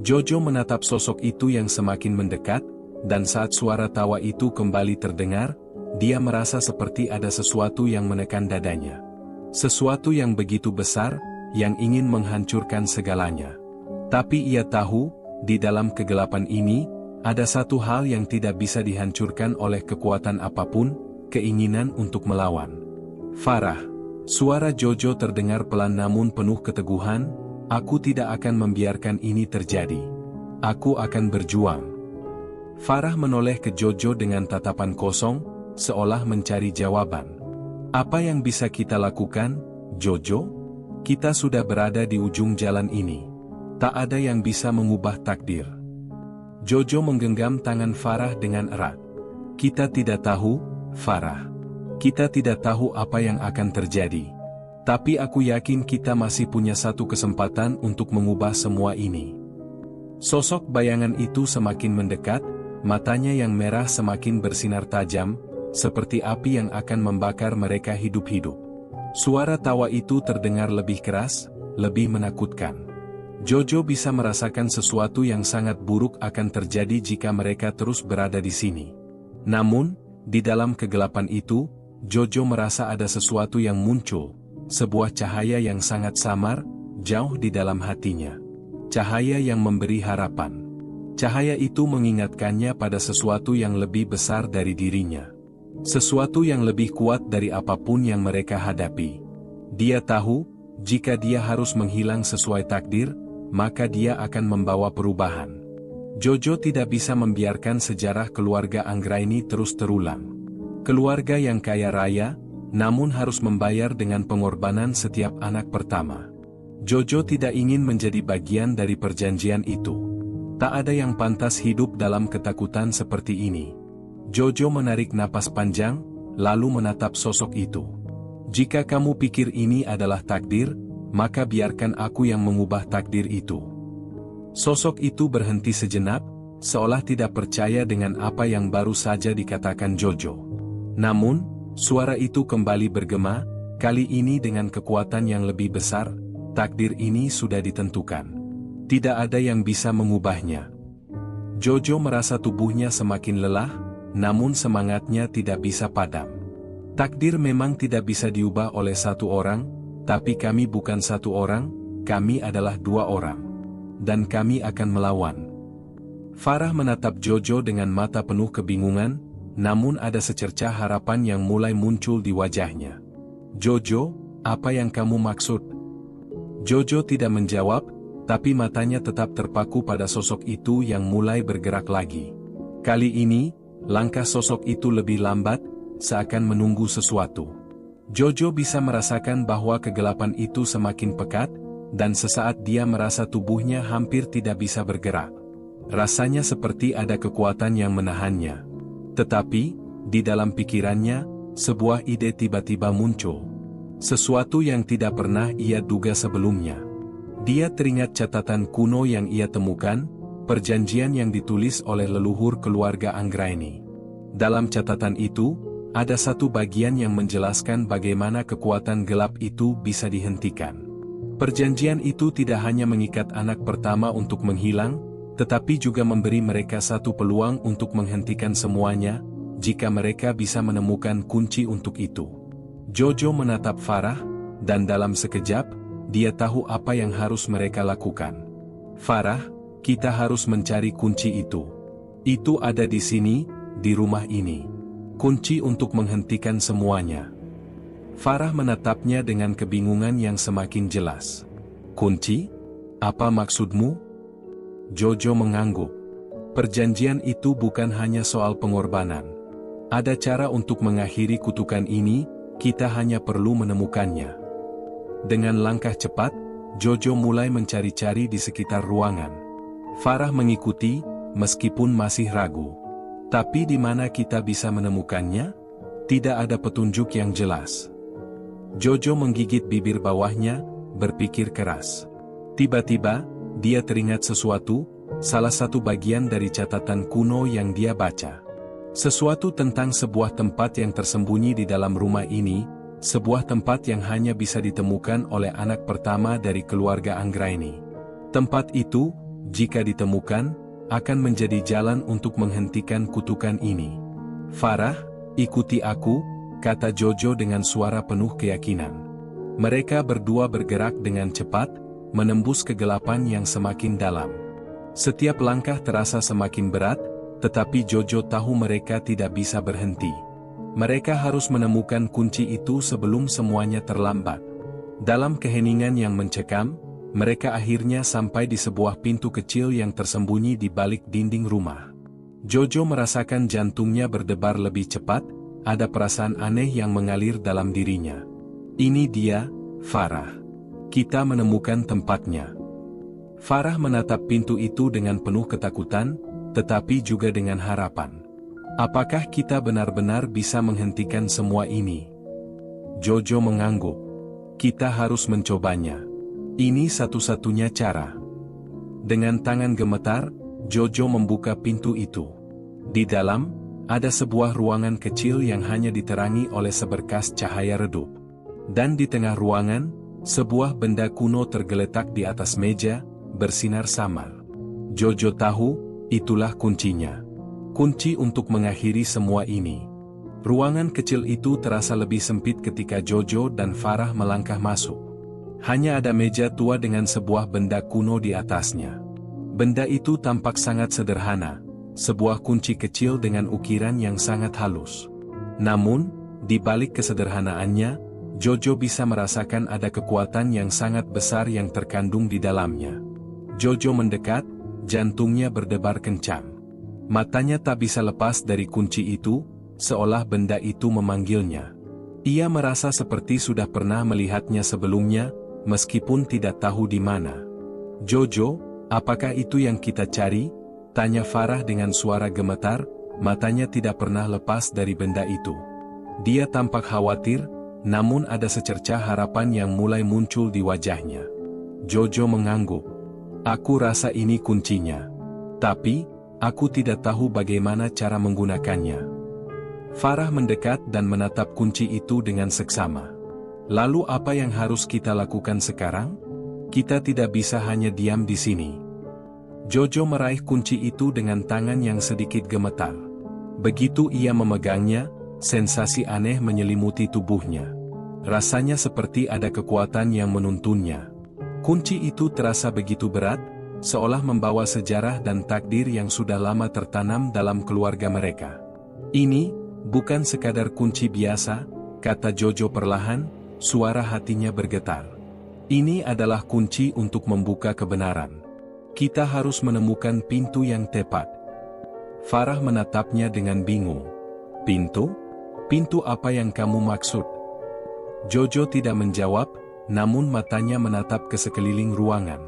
Jojo menatap sosok itu yang semakin mendekat, dan saat suara tawa itu kembali terdengar, dia merasa seperti ada sesuatu yang menekan dadanya. Sesuatu yang begitu besar, yang ingin menghancurkan segalanya. Tapi ia tahu, di dalam kegelapan ini, ada satu hal yang tidak bisa dihancurkan oleh kekuatan apapun, keinginan untuk melawan. Farah, suara Jojo terdengar pelan namun penuh keteguhan, aku tidak akan membiarkan ini terjadi. Aku akan berjuang. Farah menoleh ke Jojo dengan tatapan kosong, seolah mencari jawaban. Apa yang bisa kita lakukan, Jojo? Kita sudah berada di ujung jalan ini. Tak ada yang bisa mengubah takdir. Jojo menggenggam tangan Farah dengan erat. Kita tidak tahu, Farah. Kita tidak tahu apa yang akan terjadi. Tapi aku yakin kita masih punya satu kesempatan untuk mengubah semua ini. Sosok bayangan itu semakin mendekat, matanya yang merah semakin bersinar tajam, seperti api yang akan membakar mereka hidup-hidup. Suara tawa itu terdengar lebih keras, lebih menakutkan. Jojo bisa merasakan sesuatu yang sangat buruk akan terjadi jika mereka terus berada di sini. Namun, di dalam kegelapan itu, Jojo merasa ada sesuatu yang muncul, sebuah cahaya yang sangat samar, jauh di dalam hatinya. Cahaya yang memberi harapan. Cahaya itu mengingatkannya pada sesuatu yang lebih besar dari dirinya. Sesuatu yang lebih kuat dari apapun yang mereka hadapi. Dia tahu, jika dia harus menghilang sesuai takdir, maka dia akan membawa perubahan. Jojo tidak bisa membiarkan sejarah keluarga Anggraini terus terulang. Keluarga yang kaya raya, namun harus membayar dengan pengorbanan setiap anak pertama. Jojo tidak ingin menjadi bagian dari perjanjian itu. Tak ada yang pantas hidup dalam ketakutan seperti ini. Jojo menarik napas panjang, lalu menatap sosok itu. Jika kamu pikir ini adalah takdir, maka biarkan aku yang mengubah takdir itu. Sosok itu berhenti sejenak, seolah tidak percaya dengan apa yang baru saja dikatakan Jojo. Namun, suara itu kembali bergema, kali ini dengan kekuatan yang lebih besar, takdir ini sudah ditentukan. Tidak ada yang bisa mengubahnya. Jojo merasa tubuhnya semakin lelah, namun semangatnya tidak bisa padam. Takdir memang tidak bisa diubah oleh satu orang, tapi kami bukan satu orang, kami adalah dua orang. Dan kami akan melawan. Farah menatap Jojo dengan mata penuh kebingungan, namun ada secercah harapan yang mulai muncul di wajahnya. Jojo, apa yang kamu maksud? Jojo tidak menjawab, tapi matanya tetap terpaku pada sosok itu yang mulai bergerak lagi. Kali ini, langkah sosok itu lebih lambat, seakan menunggu sesuatu. Jojo bisa merasakan bahwa kegelapan itu semakin pekat, dan sesaat dia merasa tubuhnya hampir tidak bisa bergerak. Rasanya seperti ada kekuatan yang menahannya. Tetapi, di dalam pikirannya, sebuah ide tiba-tiba muncul. Sesuatu yang tidak pernah ia duga sebelumnya. Dia teringat catatan kuno yang ia temukan, perjanjian yang ditulis oleh leluhur keluarga Anggraini. Dalam catatan itu, ada satu bagian yang menjelaskan bagaimana kekuatan gelap itu bisa dihentikan. Perjanjian itu tidak hanya mengikat anak pertama untuk menghilang, tetapi juga memberi mereka satu peluang untuk menghentikan semuanya, jika mereka bisa menemukan kunci untuk itu. Jojo menatap Farah, dan dalam sekejap, dia tahu apa yang harus mereka lakukan. Farah, kita harus mencari kunci itu. Itu ada di sini, di rumah ini. Kunci untuk menghentikan semuanya. Farah menatapnya dengan kebingungan yang semakin jelas. Kunci? Apa maksudmu? Jojo mengangguk. Perjanjian itu bukan hanya soal pengorbanan. Ada cara untuk mengakhiri kutukan ini, kita hanya perlu menemukannya. Dengan langkah cepat, Jojo mulai mencari-cari di sekitar ruangan. Farah mengikuti, meskipun masih ragu. Tapi di mana kita bisa menemukannya? Tidak ada petunjuk yang jelas. Jojo menggigit bibir bawahnya, berpikir keras. Tiba-tiba, dia teringat sesuatu, salah satu bagian dari catatan kuno yang dia baca. Sesuatu tentang sebuah tempat yang tersembunyi di dalam rumah ini, sebuah tempat yang hanya bisa ditemukan oleh anak pertama dari keluarga Anggraini. Tempat itu, jika ditemukan, akan menjadi jalan untuk menghentikan kutukan ini. Farah, ikuti aku, kata Jojo dengan suara penuh keyakinan. Mereka berdua bergerak dengan cepat, menembus kegelapan yang semakin dalam. Setiap langkah terasa semakin berat, tetapi Jojo tahu mereka tidak bisa berhenti. Mereka harus menemukan kunci itu sebelum semuanya terlambat. Dalam keheningan yang mencekam, mereka akhirnya sampai di sebuah pintu kecil yang tersembunyi di balik dinding rumah. Jojo merasakan jantungnya berdebar lebih cepat, ada perasaan aneh yang mengalir dalam dirinya. Ini dia, Farah. Kita menemukan tempatnya. Farah menatap pintu itu dengan penuh ketakutan, tetapi juga dengan harapan. Apakah kita benar-benar bisa menghentikan semua ini? Jojo mengangguk. Kita harus mencobanya. Ini satu-satunya cara. Dengan tangan gemetar, Jojo membuka pintu itu. Di dalam, ada sebuah ruangan kecil yang hanya diterangi oleh seberkas cahaya redup. Dan di tengah ruangan, sebuah benda kuno tergeletak di atas meja, bersinar samar. Jojo tahu, itulah kuncinya. Kunci untuk mengakhiri semua ini. Ruangan kecil itu terasa lebih sempit ketika Jojo dan Farah melangkah masuk. Hanya ada meja tua dengan sebuah benda kuno di atasnya. Benda itu tampak sangat sederhana, sebuah kunci kecil dengan ukiran yang sangat halus. Namun, di balik kesederhanaannya, Jojo bisa merasakan ada kekuatan yang sangat besar yang terkandung di dalamnya. Jojo mendekat, jantungnya berdebar kencang. Matanya tak bisa lepas dari kunci itu, seolah benda itu memanggilnya. Ia merasa seperti sudah pernah melihatnya sebelumnya, meskipun tidak tahu di mana. Jojo, apakah itu yang kita cari? Tanya Farah dengan suara gemetar, matanya tidak pernah lepas dari benda itu. Dia tampak khawatir, namun ada secercah harapan yang mulai muncul di wajahnya. Jojo mengangguk. Aku rasa ini kuncinya. Tapi, aku tidak tahu bagaimana cara menggunakannya. Farah mendekat dan menatap kunci itu dengan seksama. Lalu apa yang harus kita lakukan sekarang? Kita tidak bisa hanya diam di sini. Jojo meraih kunci itu dengan tangan yang sedikit gemetar. Begitu ia memegangnya, sensasi aneh menyelimuti tubuhnya. Rasanya seperti ada kekuatan yang menuntunnya. Kunci itu terasa begitu berat, seolah membawa sejarah dan takdir yang sudah lama tertanam dalam keluarga mereka. Ini bukan sekadar kunci biasa, kata Jojo perlahan, suara hatinya bergetar. Ini adalah kunci untuk membuka kebenaran. Kita harus menemukan pintu yang tepat. Farah menatapnya dengan bingung. Pintu? Pintu apa yang kamu maksud? Jojo tidak menjawab, namun matanya menatap ke sekeliling ruangan.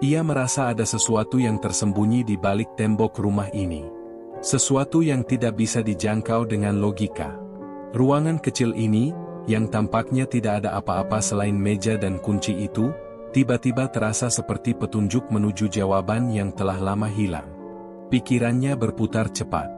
Ia merasa ada sesuatu yang tersembunyi di balik tembok rumah ini. Sesuatu yang tidak bisa dijangkau dengan logika. Ruangan kecil ini, yang tampaknya tidak ada apa-apa selain meja dan kunci itu, tiba-tiba terasa seperti petunjuk menuju jawaban yang telah lama hilang. Pikirannya berputar cepat.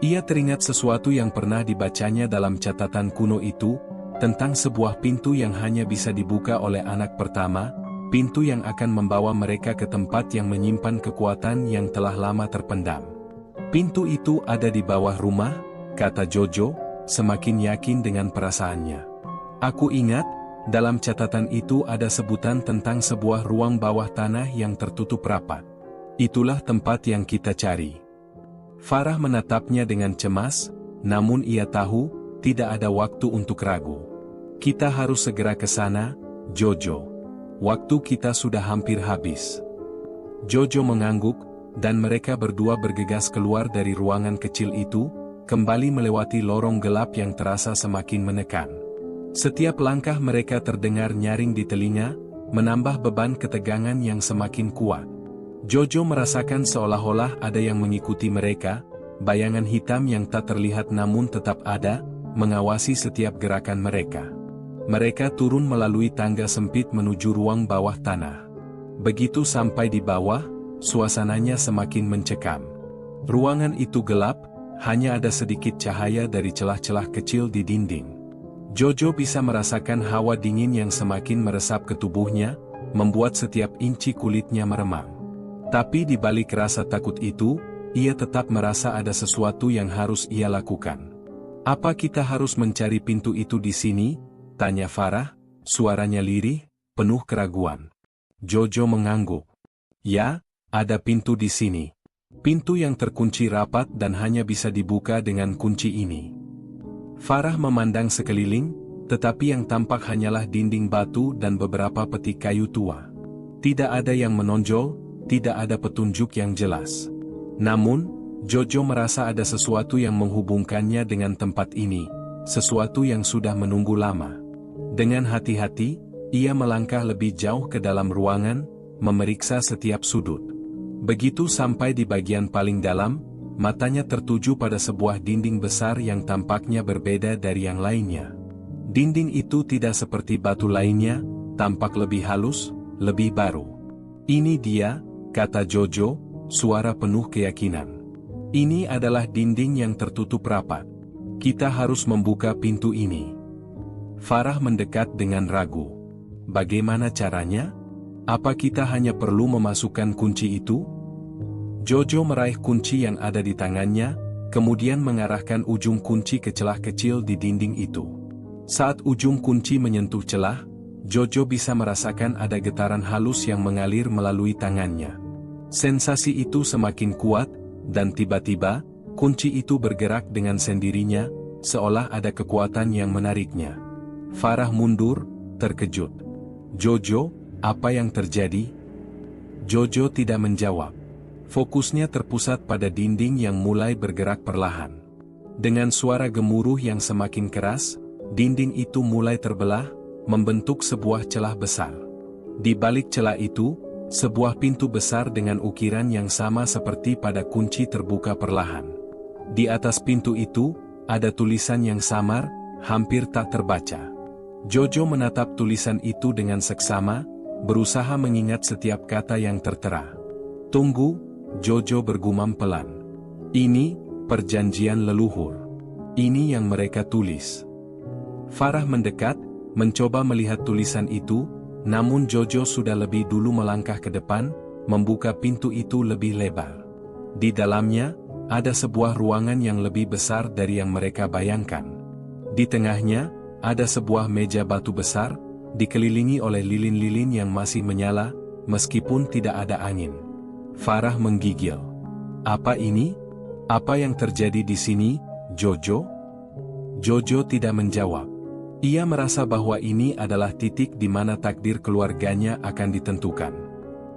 Ia teringat sesuatu yang pernah dibacanya dalam catatan kuno itu, tentang sebuah pintu yang hanya bisa dibuka oleh anak pertama, pintu yang akan membawa mereka ke tempat yang menyimpan kekuatan yang telah lama terpendam. Pintu itu ada di bawah rumah, kata Jojo, semakin yakin dengan perasaannya. Aku ingat, dalam catatan itu ada sebutan tentang sebuah ruang bawah tanah yang tertutup rapat. Itulah tempat yang kita cari. Farah menatapnya dengan cemas, namun ia tahu, tidak ada waktu untuk ragu. Kita harus segera ke sana, Jojo. Waktu kita sudah hampir habis. Jojo mengangguk, dan mereka berdua bergegas keluar dari ruangan kecil itu, kembali melewati lorong gelap yang terasa semakin menekan. Setiap langkah mereka terdengar nyaring di telinga, menambah beban ketegangan yang semakin kuat. Jojo merasakan seolah-olah ada yang mengikuti mereka, bayangan hitam yang tak terlihat namun tetap ada, mengawasi setiap gerakan mereka. Mereka turun melalui tangga sempit menuju ruang bawah tanah. Begitu sampai di bawah, suasananya semakin mencekam. Ruangan itu gelap, hanya ada sedikit cahaya dari celah-celah kecil di dinding. Jojo bisa merasakan hawa dingin yang semakin meresap ke tubuhnya, membuat setiap inci kulitnya meremang. Tapi di balik rasa takut itu, ia tetap merasa ada sesuatu yang harus ia lakukan. Apa kita harus mencari pintu itu di sini? Tanya Farah, suaranya lirih, penuh keraguan. Jojo mengangguk. Ya, ada pintu di sini. Pintu yang terkunci rapat dan hanya bisa dibuka dengan kunci ini. Farah memandang sekeliling, tetapi yang tampak hanyalah dinding batu dan beberapa peti kayu tua. Tidak ada yang menonjol, tidak ada petunjuk yang jelas. Namun, Jojo merasa ada sesuatu yang menghubungkannya dengan tempat ini, sesuatu yang sudah menunggu lama. Dengan hati-hati, ia melangkah lebih jauh ke dalam ruangan, memeriksa setiap sudut. Begitu sampai di bagian paling dalam, matanya tertuju pada sebuah dinding besar yang tampaknya berbeda dari yang lainnya. Dinding itu tidak seperti batu lainnya, tampak lebih halus, lebih baru. Ini dia, kata Jojo, suara penuh keyakinan. Ini adalah dinding yang tertutup rapat. Kita harus membuka pintu ini. Farah mendekat dengan ragu. Bagaimana caranya? Apa kita hanya perlu memasukkan kunci itu? Jojo meraih kunci yang ada di tangannya, kemudian mengarahkan ujung kunci ke celah kecil di dinding itu. Saat ujung kunci menyentuh celah, Jojo bisa merasakan ada getaran halus yang mengalir melalui tangannya. Sensasi itu semakin kuat, dan tiba-tiba, kunci itu bergerak dengan sendirinya, seolah ada kekuatan yang menariknya. Farah mundur, terkejut. Jojo, apa yang terjadi? Jojo tidak menjawab. Fokusnya terpusat pada dinding yang mulai bergerak perlahan. Dengan suara gemuruh yang semakin keras, dinding itu mulai terbelah, membentuk sebuah celah besar. Di balik celah itu, sebuah pintu besar dengan ukiran yang sama seperti pada kunci terbuka perlahan. Di atas pintu itu, ada tulisan yang samar, hampir tak terbaca. Jojo menatap tulisan itu dengan seksama, berusaha mengingat setiap kata yang tertera. Tunggu, Jojo bergumam pelan. Ini, perjanjian leluhur. Ini yang mereka tulis. Farah mendekat, mencoba melihat tulisan itu, namun Jojo sudah lebih dulu melangkah ke depan, membuka pintu itu lebih lebar. Di dalamnya, ada sebuah ruangan yang lebih besar dari yang mereka bayangkan. Di tengahnya, ada sebuah meja batu besar, dikelilingi oleh lilin-lilin yang masih menyala, meskipun tidak ada angin. Farah menggigil. Apa ini? Apa yang terjadi di sini, Jojo? Jojo tidak menjawab. Ia merasa bahwa ini adalah titik di mana takdir keluarganya akan ditentukan.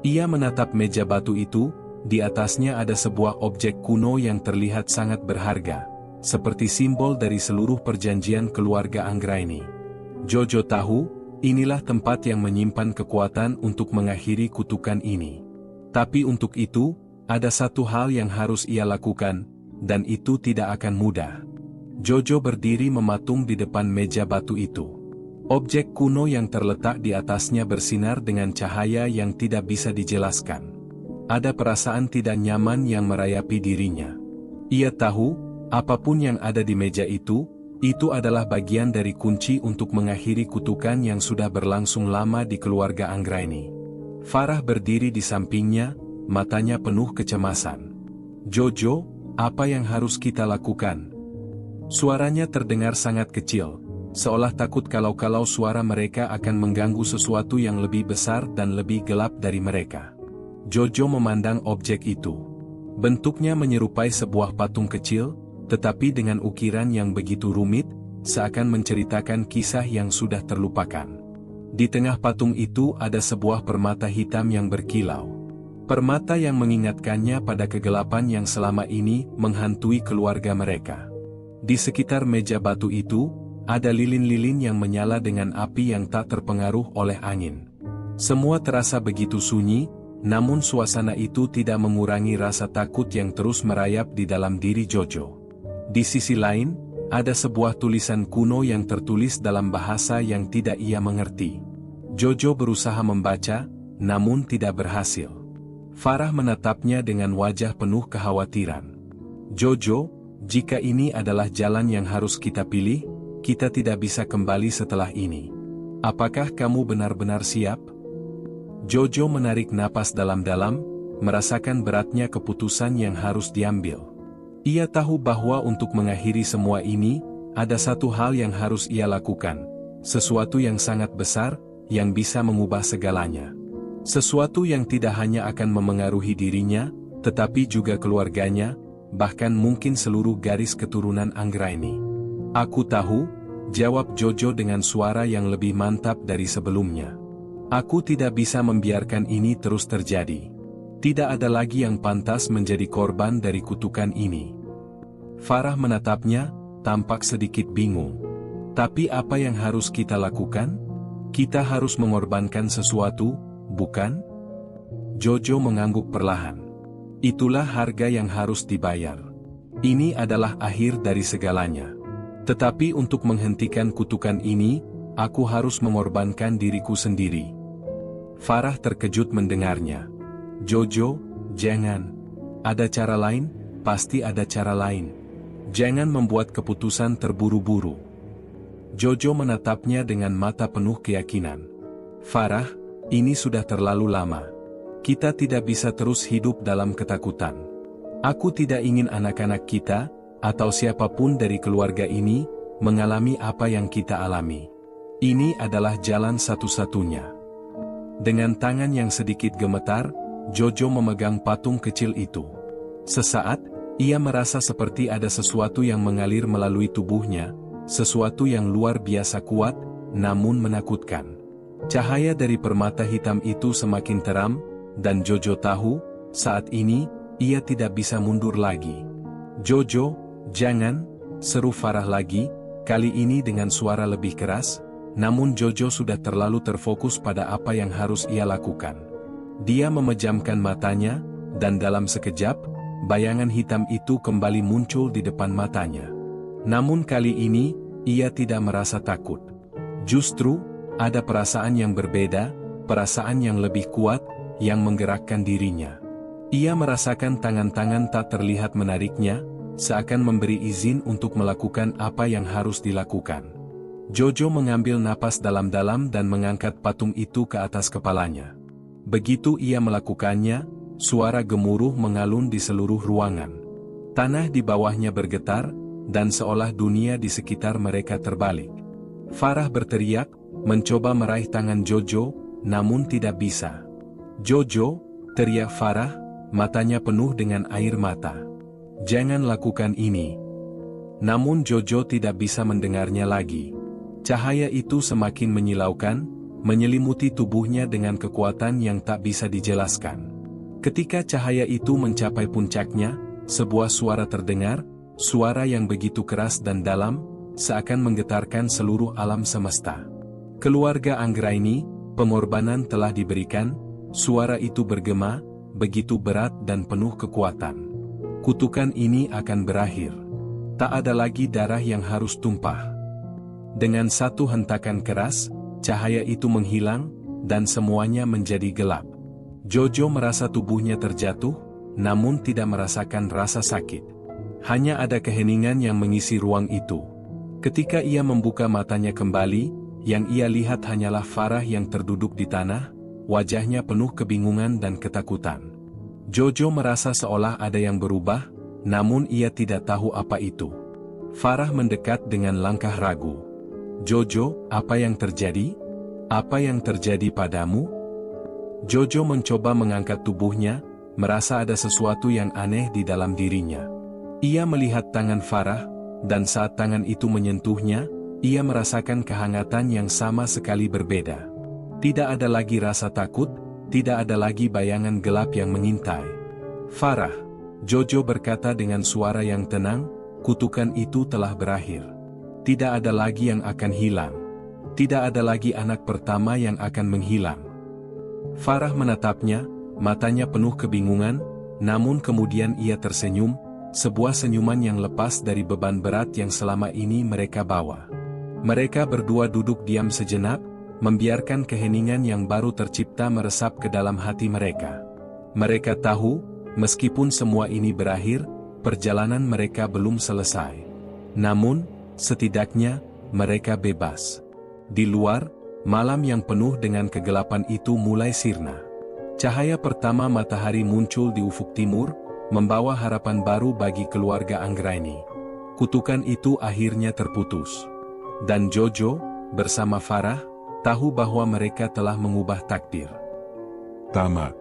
Ia menatap meja batu itu, di atasnya ada sebuah objek kuno yang terlihat sangat berharga, seperti simbol dari seluruh perjanjian keluarga Anggraini. Jojo tahu, inilah tempat yang menyimpan kekuatan untuk mengakhiri kutukan ini. Tapi untuk itu, ada satu hal yang harus ia lakukan, dan itu tidak akan mudah. Jojo berdiri mematung di depan meja batu itu. Objek kuno yang terletak di atasnya bersinar dengan cahaya yang tidak bisa dijelaskan. Ada perasaan tidak nyaman yang merayapi dirinya. Ia tahu, apapun yang ada di meja itu adalah bagian dari kunci untuk mengakhiri kutukan yang sudah berlangsung lama di keluarga Anggraini. Farah berdiri di sampingnya, matanya penuh kecemasan. Jojo, apa yang harus kita lakukan? Suaranya terdengar sangat kecil, seolah takut kalau suara mereka akan mengganggu sesuatu yang lebih besar dan lebih gelap dari mereka. Jojo memandang objek itu. Bentuknya menyerupai sebuah patung kecil, tetapi dengan ukiran yang begitu rumit, seakan menceritakan kisah yang sudah terlupakan. Di tengah patung itu ada sebuah permata hitam yang berkilau. Permata yang mengingatkannya pada kegelapan yang selama ini menghantui keluarga mereka. Di sekitar meja batu itu, ada lilin-lilin yang menyala dengan api yang tak terpengaruh oleh angin. Semua terasa begitu sunyi, namun suasana itu tidak mengurangi rasa takut yang terus merayap di dalam diri Jojo. Di sisi lain, ada sebuah tulisan kuno yang tertulis dalam bahasa yang tidak ia mengerti. Jojo berusaha membaca, namun tidak berhasil. Farah menatapnya dengan wajah penuh kekhawatiran. Jojo, jika ini adalah jalan yang harus kita pilih, kita tidak bisa kembali setelah ini. Apakah kamu benar-benar siap? Jojo menarik napas dalam-dalam, merasakan beratnya keputusan yang harus diambil. Ia tahu bahwa untuk mengakhiri semua ini, ada satu hal yang harus ia lakukan. Sesuatu yang sangat besar, yang bisa mengubah segalanya. Sesuatu yang tidak hanya akan memengaruhi dirinya, tetapi juga keluarganya, bahkan mungkin seluruh garis keturunan Anggraini. Aku tahu, jawab Jojo dengan suara yang lebih mantap dari sebelumnya. Aku tidak bisa membiarkan ini terus terjadi. Tidak ada lagi yang pantas menjadi korban dari kutukan ini. Farah menatapnya, tampak sedikit bingung. Tapi apa yang harus kita lakukan? Kita harus mengorbankan sesuatu, bukan? Jojo mengangguk perlahan. Itulah harga yang harus dibayar. Ini adalah akhir dari segalanya. Tetapi untuk menghentikan kutukan ini, aku harus mengorbankan diriku sendiri. Farah terkejut mendengarnya. Jojo, jangan. Ada cara lain, pasti ada cara lain. Jangan membuat keputusan terburu-buru. Jojo menatapnya dengan mata penuh keyakinan. Farah, ini sudah terlalu lama. Kita tidak bisa terus hidup dalam ketakutan. Aku tidak ingin anak-anak kita, atau siapapun dari keluarga ini, mengalami apa yang kita alami. Ini adalah jalan satu-satunya. Dengan tangan yang sedikit gemetar, Jojo memegang patung kecil itu. Sesaat, ia merasa seperti ada sesuatu yang mengalir melalui tubuhnya, sesuatu yang luar biasa kuat, namun menakutkan. Cahaya dari permata hitam itu semakin terang, dan Jojo tahu, saat ini, ia tidak bisa mundur lagi. Jojo, jangan, seru Farah lagi, kali ini dengan suara lebih keras, namun Jojo sudah terlalu terfokus pada apa yang harus ia lakukan. Dia memejamkan matanya, dan dalam sekejap, bayangan hitam itu kembali muncul di depan matanya. Namun kali ini, ia tidak merasa takut. Justru, ada perasaan yang berbeda, perasaan yang lebih kuat, yang menggerakkan dirinya. Ia merasakan tangan-tangan tak terlihat menariknya, seakan memberi izin untuk melakukan apa yang harus dilakukan. Jojo mengambil napas dalam-dalam dan mengangkat patung itu ke atas kepalanya. Begitu ia melakukannya, suara gemuruh mengalun di seluruh ruangan. Tanah di bawahnya bergetar, dan seolah dunia di sekitar mereka terbalik. Farah berteriak, mencoba meraih tangan Jojo, namun tidak bisa. "Jojo," teriak Farah, matanya penuh dengan air mata. "Jangan lakukan ini." Namun Jojo tidak bisa mendengarnya lagi. Cahaya itu semakin menyilaukan, menyelimuti tubuhnya dengan kekuatan yang tak bisa dijelaskan. Ketika cahaya itu mencapai puncaknya, sebuah suara terdengar, suara yang begitu keras dan dalam, seakan menggetarkan seluruh alam semesta. "Keluarga Anggraini, pengorbanan telah diberikan," suara itu bergema, begitu berat dan penuh kekuatan. "Kutukan ini akan berakhir. Tak ada lagi darah yang harus tumpah." Dengan satu hentakan keras, cahaya itu menghilang, dan semuanya menjadi gelap. Jojo merasa tubuhnya terjatuh, namun tidak merasakan rasa sakit. Hanya ada keheningan yang mengisi ruang itu. Ketika ia membuka matanya kembali, yang ia lihat hanyalah Farah yang terduduk di tanah, wajahnya penuh kebingungan dan ketakutan. Jojo merasa seolah ada yang berubah, namun ia tidak tahu apa itu. Farah mendekat dengan langkah ragu. "Jojo, apa yang terjadi? Apa yang terjadi padamu?" Jojo mencoba mengangkat tubuhnya, merasa ada sesuatu yang aneh di dalam dirinya. Ia melihat tangan Farah, dan saat tangan itu menyentuhnya, ia merasakan kehangatan yang sama sekali berbeda. Tidak ada lagi rasa takut, tidak ada lagi bayangan gelap yang mengintai. "Farah," Jojo berkata dengan suara yang tenang, "kutukan itu telah berakhir. Tidak ada lagi yang akan hilang. Tidak ada lagi anak pertama yang akan menghilang." Farah menatapnya, matanya penuh kebingungan, namun kemudian ia tersenyum, sebuah senyuman yang lepas dari beban berat yang selama ini mereka bawa. Mereka berdua duduk diam sejenak, membiarkan keheningan yang baru tercipta meresap ke dalam hati mereka. Mereka tahu, meskipun semua ini berakhir, perjalanan mereka belum selesai. Namun, setidaknya, mereka bebas. Di luar, malam yang penuh dengan kegelapan itu mulai sirna. Cahaya pertama matahari muncul di ufuk timur, membawa harapan baru bagi keluarga Anggraini. Kutukan itu akhirnya terputus. Dan Jojo, bersama Farah, tahu bahwa mereka telah mengubah takdir. Tamat.